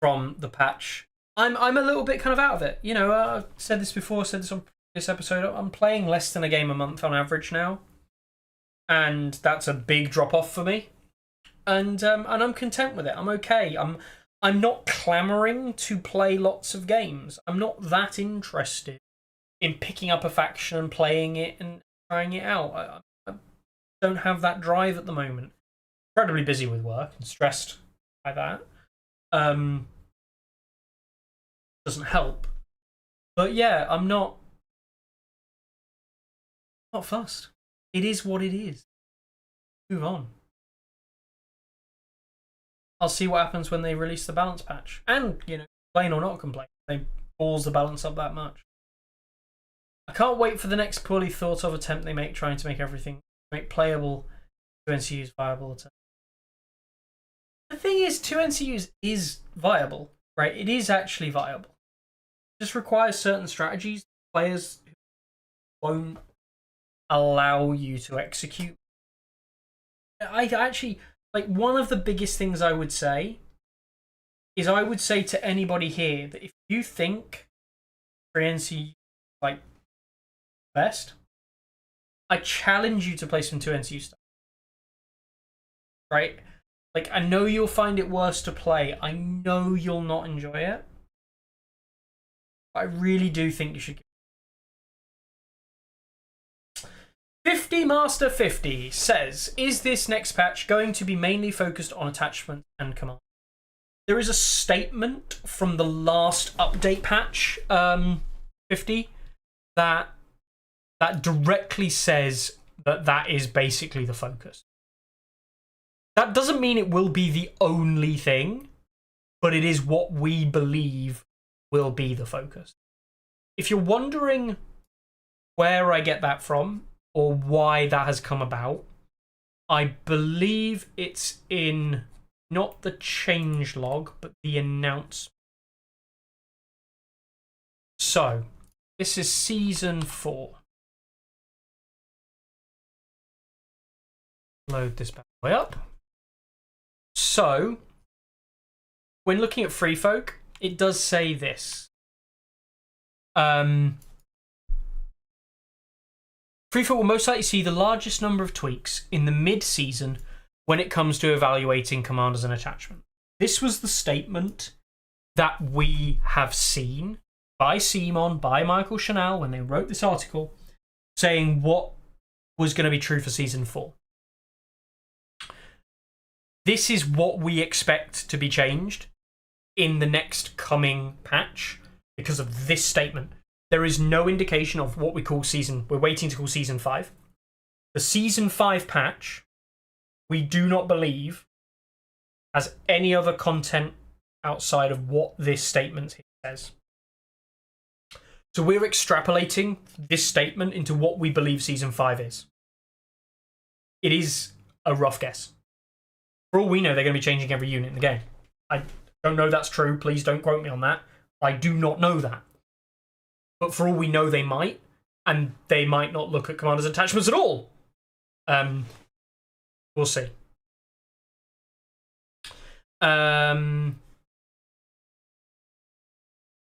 Speaker 3: from the patch. I'm a little bit kind of out of it. You know, I've said this before, said this on this episode. I'm playing less than a game a month on average now, and that's a big drop off for me. And I'm content with it. I'm okay. I'm not clamoring to play lots of games. I'm not that interested in picking up a faction and playing it and trying it out. I don't have that drive at the moment. Incredibly busy with work and stressed by that. Doesn't help. But yeah, I'm not fussed. It is what it is. Move on. I'll see what happens when they release the balance patch. And, you know, complain or not complain, they balls the balance up that much. I can't wait for the next poorly thought of attempt they make trying to make everything playable 2NCUs viable. The thing is, 2NCUs is viable, right? It is actually viable. It just requires certain strategies players won't allow you to execute. I actually, like, one of the biggest things I would say is I would say to anybody here that if you think 3NCU like best, I challenge you to play some 2NCU stuff. Right? Like, I know you'll find it worse to play. I know you'll not enjoy it. I really do think you should. 50 Master 50 says, is this next patch going to be mainly focused on attachments and command? There is a statement from the last update patch, 50, that directly says that is basically the focus. That doesn't mean it will be the only thing, but it is what we believe will be the focus. If you're wondering where I get that from or why that has come about, I believe it's in not the changelog, but the announcement. So, this is Season 4. Load this bad boy up. So, when looking at Free Folk, it does say this. Free Folk will most likely see the largest number of tweaks in the mid-season when it comes to evaluating commanders and attachments. This was the statement that we have seen by Simon, by Michael Chanel, when they wrote this article, saying what was going to be true for Season 4. This is what we expect to be changed in the next coming patch because of this statement. There is no indication of what we call season. We're waiting to call Season 5. The Season 5 patch, we do not believe, has any other content outside of what this statement says. So we're extrapolating this statement into what we believe Season 5 is. it is a rough guess. For all we know, they're going to be changing every unit in the game. I don't know that's true. Please don't quote me on that. I do not know that. But for all we know, they might. And they might not look at commanders' attachments at all. We'll see.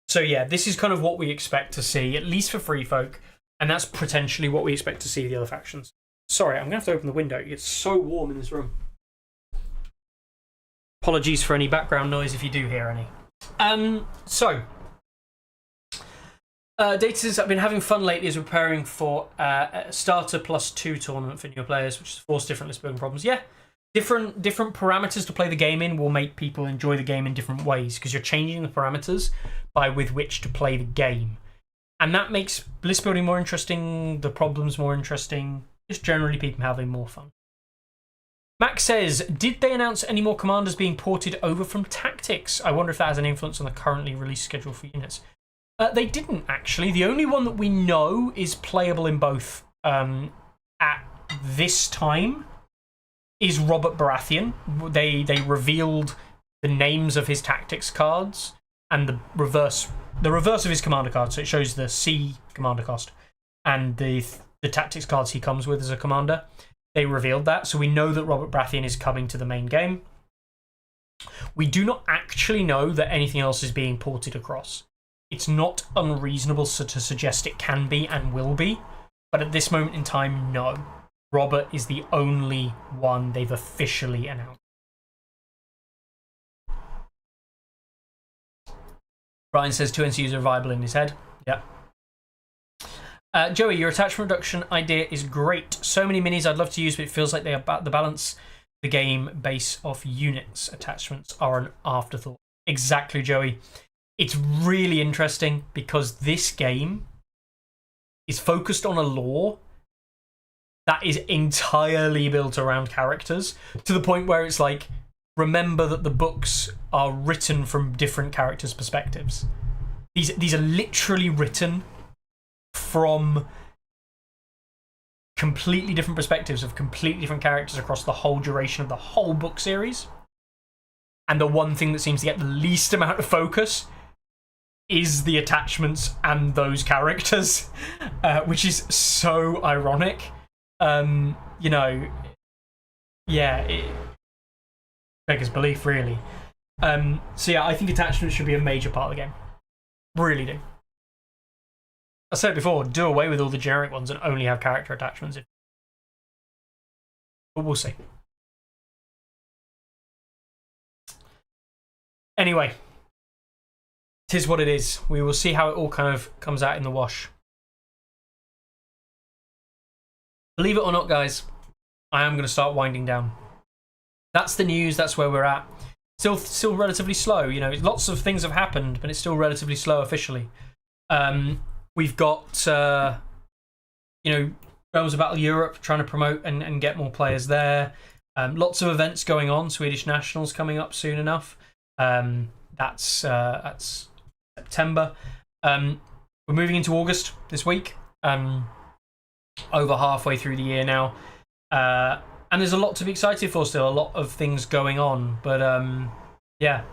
Speaker 3: So yeah, this is kind of what we expect to see, at least for Free Folk. And that's potentially what we expect to see the other factions. Sorry, I'm going to have to open the window. It's so warm in this room. Apologies for any background noise if you do hear any. Data says, I've been having fun lately as we're preparing for a starter +2 tournament for newer players, which is forced different list building problems. Yeah, different parameters to play the game in will make people enjoy the game in different ways because you're changing the parameters with which to play the game. And that makes list building more interesting, the problems more interesting, just generally people having more fun. Max says, did they announce any more commanders being ported over from Tactics? I wonder if that has an influence on the currently released schedule for units. They didn't, actually. The only one that we know is playable in both at this time is Robert Baratheon. They revealed the names of his Tactics cards and the reverse of his commander card. So it shows the C commander cost and the Tactics cards he comes with as a commander. They revealed that, so we know that Robert Baratheon is coming to the main game. We do not actually know that anything else is being ported across. It's not unreasonable to suggest it can be and will be, but at this moment in time, no. Robert is the only one they've officially announced. Brian says 2 NCUs are viable in his head. Yep. Joey, your attachment reduction idea is great. So many minis I'd love to use, but it feels like they are the balance the game base off units. Attachments are an afterthought. Exactly, Joey. It's really interesting because this game is focused on a lore that is entirely built around characters to the point where it's like, remember that the books are written from different characters' perspectives. These are literally written from completely different perspectives of completely different characters across the whole duration of the whole book series. And the one thing that seems to get the least amount of focus is the attachments and those characters, which is so ironic. You know, yeah, it beggars belief, really. So yeah, I think attachments should be a major part of the game. Really do. I said it before, do away with all the generic ones and only have character attachments. But we'll see. Anyway, tis what it is. We will see how it all kind of comes out in the wash. Believe it or not, guys, I am going to start winding down. That's the news. That's where we're at. Still relatively slow. You know, lots of things have happened, but it's still relatively slow officially. We've got, you know, Realms of Battle Europe trying to promote and get more players there. Lots of events going on. Swedish Nationals coming up soon enough. That's September. We're moving into August this week. Over halfway through the year now. And there's a lot to be excited for still. A lot of things going on. But, yeah.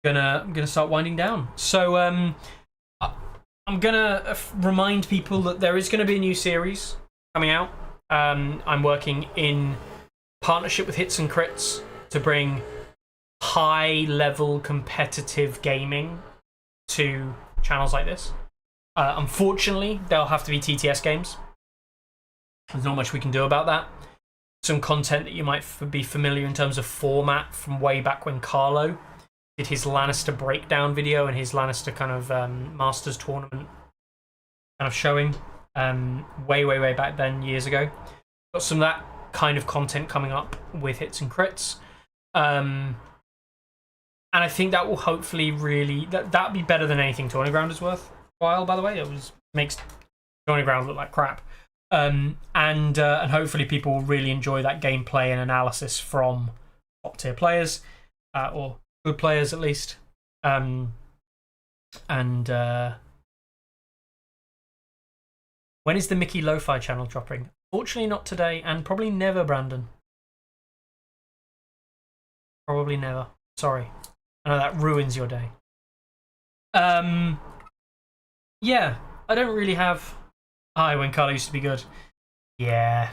Speaker 3: I'm gonna start winding down. So, I'm going to remind people that there is going to be a new series coming out. I'm working in partnership with Hits and Crits to bring high-level competitive gaming to channels like this. Unfortunately, they'll have to be TTS games. There's not much we can do about that. Some content that you might be familiar in terms of format from way back when Carlo did his Lannister breakdown video and his Lannister kind of Masters tournament kind of showing way back then, years ago. Got some of that kind of content coming up with Hits and Crits. And I think that will hopefully really... That'd be better than anything Tourney Ground is worthwhile, by the way. It makes Tourney Ground look like crap. And hopefully people will really enjoy that gameplay and analysis from top-tier players. Or good players, at least. When is the Mickey Lo-Fi channel dropping? Unfortunately, not today, and probably never, Brandon. Probably never. Sorry. I know that ruins your day. Yeah, I don't really have. Hi, when Carlo used to be good. Yeah.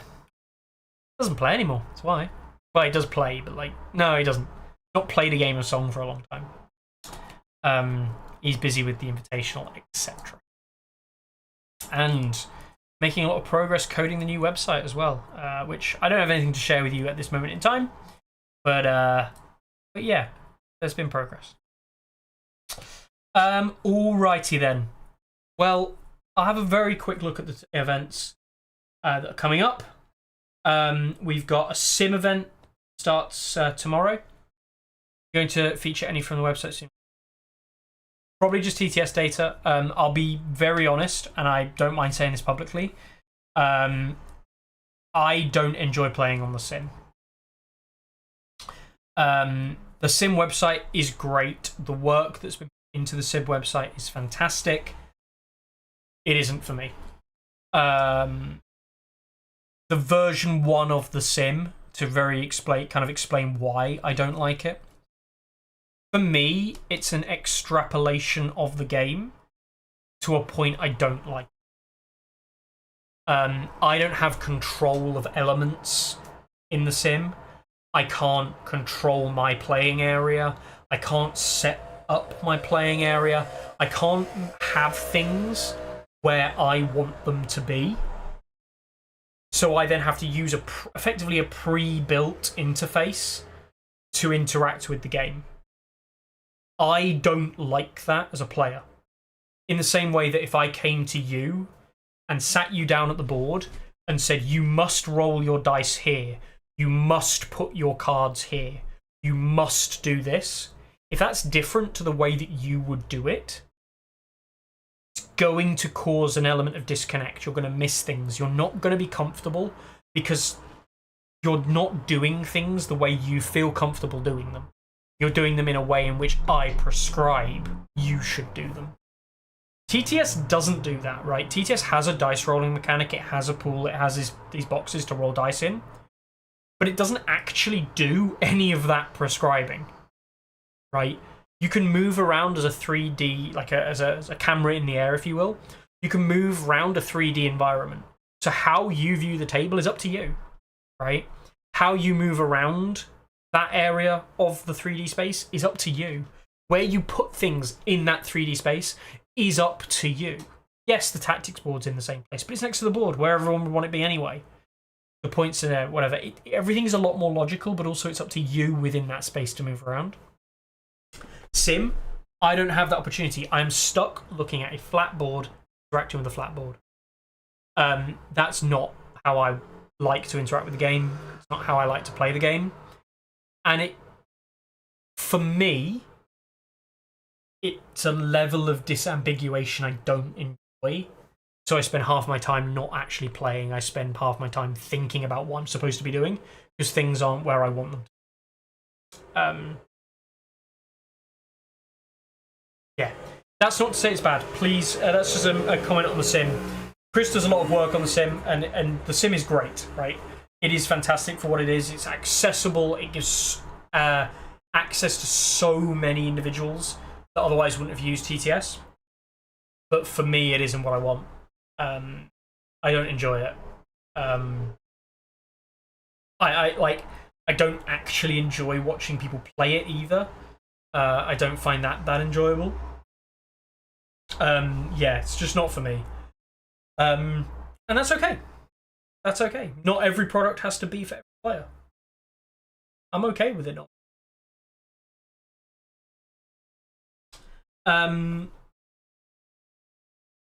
Speaker 3: Doesn't play anymore. That's why. Well, he does play, but like, no, he doesn't. Not played a game of Song for a long time. He's busy with the Invitational, etc. And making a lot of progress coding the new website as well, which I don't have anything to share with you at this moment in time. But yeah, there's been progress. Alrighty then. Well, I'll have a very quick look at the events that are coming up. We've got a sim event starts tomorrow. Going to feature any from the website soon. Probably just TTS data. I'll be very honest, and I don't mind saying this publicly. I don't enjoy playing on the sim. The sim website is great. The work that's been put into the sim website is fantastic. It isn't for me. The version 1 of the sim, to explain why I don't like it. For me, it's an extrapolation of the game to a point I don't like. I don't have control of elements in the sim. I can't control my playing area. I can't set up my playing area. I can't have things where I want them to be. So I then have to use effectively a pre-built interface to interact with the game. I don't like that as a player. In the same way that if I came to you and sat you down at the board and said, you must roll your dice here, you must put your cards here, you must do this, if that's different to the way that you would do it, it's going to cause an element of disconnect. You're going to miss things. You're not going to be comfortable because you're not doing things the way you feel comfortable doing them. You're doing them in a way in which I prescribe you should do them. TTS doesn't do that, right? TTS has a dice rolling mechanic, it has a pool, it has these boxes to roll dice in, but it doesn't actually do any of that prescribing, right? You can move around as a 3D, like as a camera in the air, if you will. You can move around a 3D environment. So how you view the table is up to you, right? How you move around that area of the 3D space is up to you. Where you put things in that 3D space is up to you. Yes, the tactics board's in the same place, but it's next to the board where everyone would want it to be anyway. The points in there, whatever. Everything's a lot more logical, but also it's up to you within that space to move around. Sim, I don't have that opportunity. I'm stuck looking at a flat board, interacting with a flat board. That's not how I like to interact with the game. It's not how I like to play the game. And for me, it's a level of disambiguation I don't enjoy. So I spend half my time not actually playing. I spend half my time thinking about what I'm supposed to be doing because things aren't where I want them. Yeah, that's not to say it's bad. Please, that's just a comment on the sim. Chris does a lot of work on the sim, and the sim is great, right? It is fantastic for what it is. It's accessible. It gives access to so many individuals that otherwise wouldn't have used TTS. But for me, it isn't what I want. I don't enjoy it. I don't actually enjoy watching people play it either. I don't find that enjoyable. Yeah, it's just not for me. And that's okay. That's okay. Not every product has to be for every player. I'm okay with it not.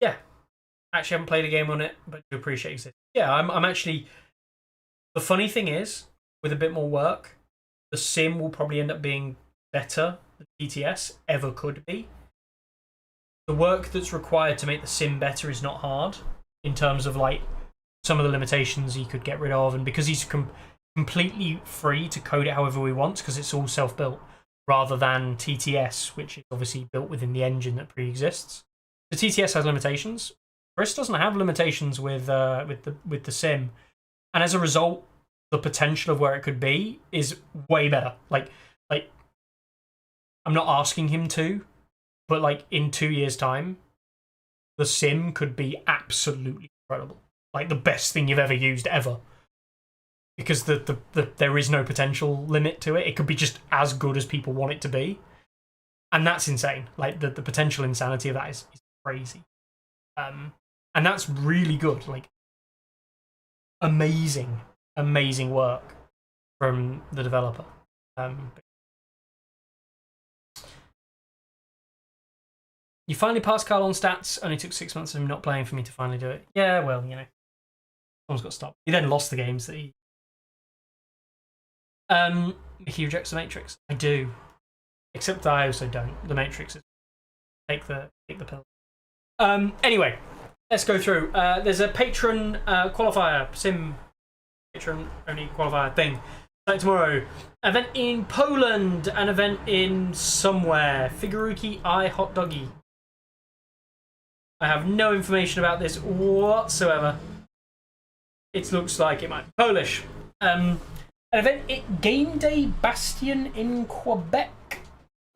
Speaker 3: Yeah. Actually haven't played a game on it, but do appreciate it. Yeah, I'm actually... The funny thing is, with a bit more work, the sim will probably end up being better than TTS ever could be. The work that's required to make the sim better is not hard in terms of like some of the limitations he could get rid of, and because he's completely free to code it however he wants because it's all self-built rather than TTS, which is obviously built within the engine that pre-exists. The TTS has limitations. Chris doesn't have limitations with the sim. and as a result, the potential of where it could be is way better. Like I'm not asking him to, but like in 2 years' time, the sim could be absolutely incredible. Like the best thing you've ever used ever. Because there is no potential limit to it. It could be just as good as people want it to be. And that's insane. Like the potential insanity of that is crazy. And that's really good. Like amazing work from the developer. You finally passed Carl on stats. Only took 6 months of him not playing for me to finally do it. Yeah, well, you know, someone's got to stop. He then lost the games that he. Mickey rejects the Matrix. I do, except I also don't. The Matrix is take the pill. Anyway, let's go through. There's a patron qualifier sim patron only qualifier thing. Like tomorrow, event in Poland, an event in somewhere. Figuruki I Hot Doggy. I have no information about this whatsoever. It looks like it might be Polish. An event at Game Day Bastion in Quebec.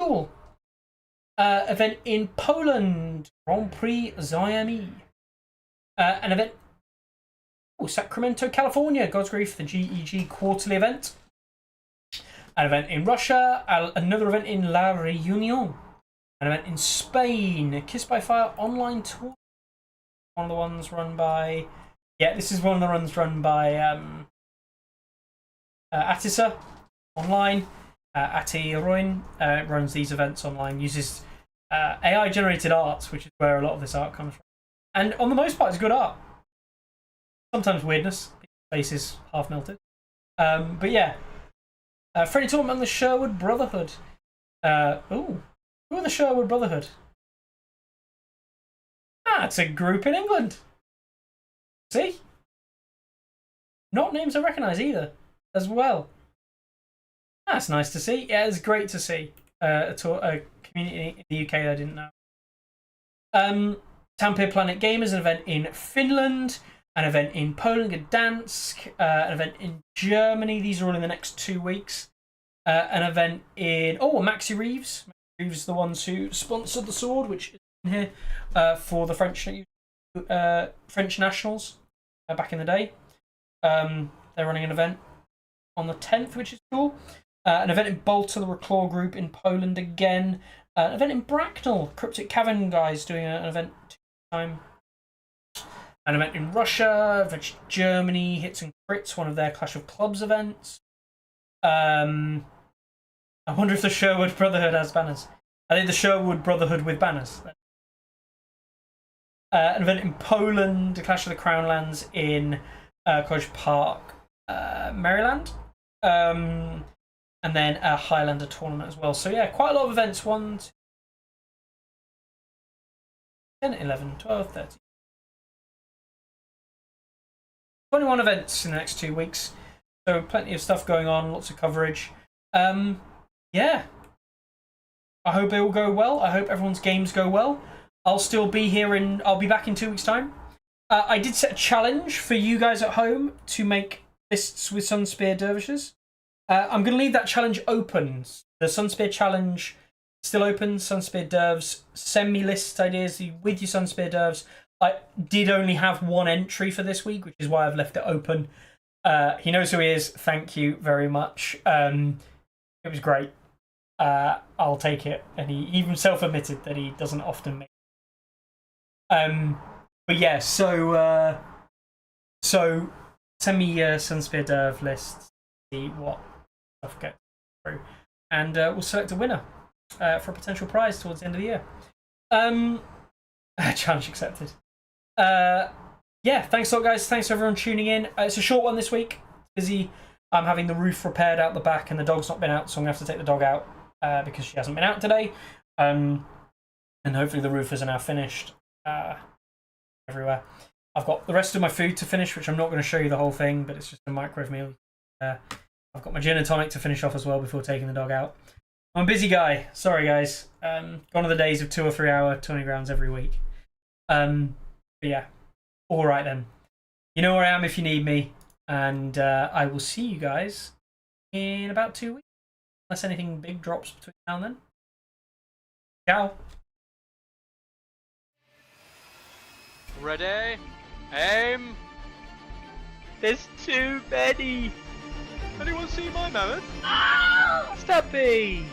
Speaker 3: Cool. Event in Poland. Grand Prix Xiaomi. An event. Oh, Sacramento, California. God's grief, the GEG quarterly event. An event in Russia. Another event in La Réunion. An event in Spain. Kiss by Fire online tour. One of the ones run by. Yeah, this is one of the runs run by Atisa online. Ati Roin runs these events online, uses AI generated art, which is where a lot of this art comes from. And on the most part, it's good art. Sometimes weirdness, faces half melted. But yeah, friendly tournament among the Sherwood Brotherhood. Who are the Sherwood Brotherhood? It's a group in England. See? Not names I recognise either, as well. That's nice to see. Yeah, it's great to see a community in the UK that I didn't know. Tampere Planet Gamers, an event in Finland, an event in Poland, Gdansk, an event in Germany. These are all in the next 2 weeks. An event in Maxi Reeves. Maxi Reeves, the ones who sponsored the sword, which is in here for the French nationals back in the day. They're running an event on the 10th, which is cool. An event in Balta, the Reclaw Group in Poland again. An event in Bracknell, Cryptic Cavern guys doing an event time. An event in Russia, Germany, Hits and Crits, one of their Clash of Clubs events. I wonder if the Sherwood Brotherhood has banners. I think the Sherwood Brotherhood with banners. An event in Poland, the Clash of the Crownlands in College Park, Maryland. And then a Highlander tournament as well. So yeah, quite a lot of events. 1, 2, 10, 11, 12, 13. 21 events in the next 2 weeks. So plenty of stuff going on, lots of coverage. Yeah. I hope it will go well. I hope everyone's games go well. I'll still be here I'll be back in 2 weeks' time. I did set a challenge for you guys at home to make lists with Sunspear Dervishes. I'm going to leave that challenge open. The Sunspear challenge still open. Sunspear Dervs, send me list ideas with your Sunspear Dervs. I did only have 1 entry for this week, which is why I've left it open. He knows who he is. Thank you very much. It was great. I'll take it. And he even self-admitted that he doesn't often make it. But yeah, so send me your Sunspear Derv list, see what stuff gets through, and we'll select a winner for a potential prize towards the end of the year. Challenge accepted. Yeah, thanks a lot, guys. Thanks for everyone tuning in. It's a short one this week. Busy. I'm having the roof repaired out the back, and the dog's not been out, so I'm gonna have to take the dog out because she hasn't been out today. And hopefully the roofers are now finished. Everywhere. I've got the rest of my food to finish, which I'm not going to show you the whole thing, but it's just a microwave meal. I've got my gin and tonic to finish off as well before taking the dog out. I'm a busy guy. Sorry, guys. Gone are the days of 2 or 3 hour tourney grounds every week. But yeah. All right then. You know where I am if you need me. And I will see you guys in about 2 weeks. Unless anything big drops between now and then. Ciao.
Speaker 1: Ready? Aim!
Speaker 2: There's too many.
Speaker 1: Anyone see my mammoth?
Speaker 2: Stop me!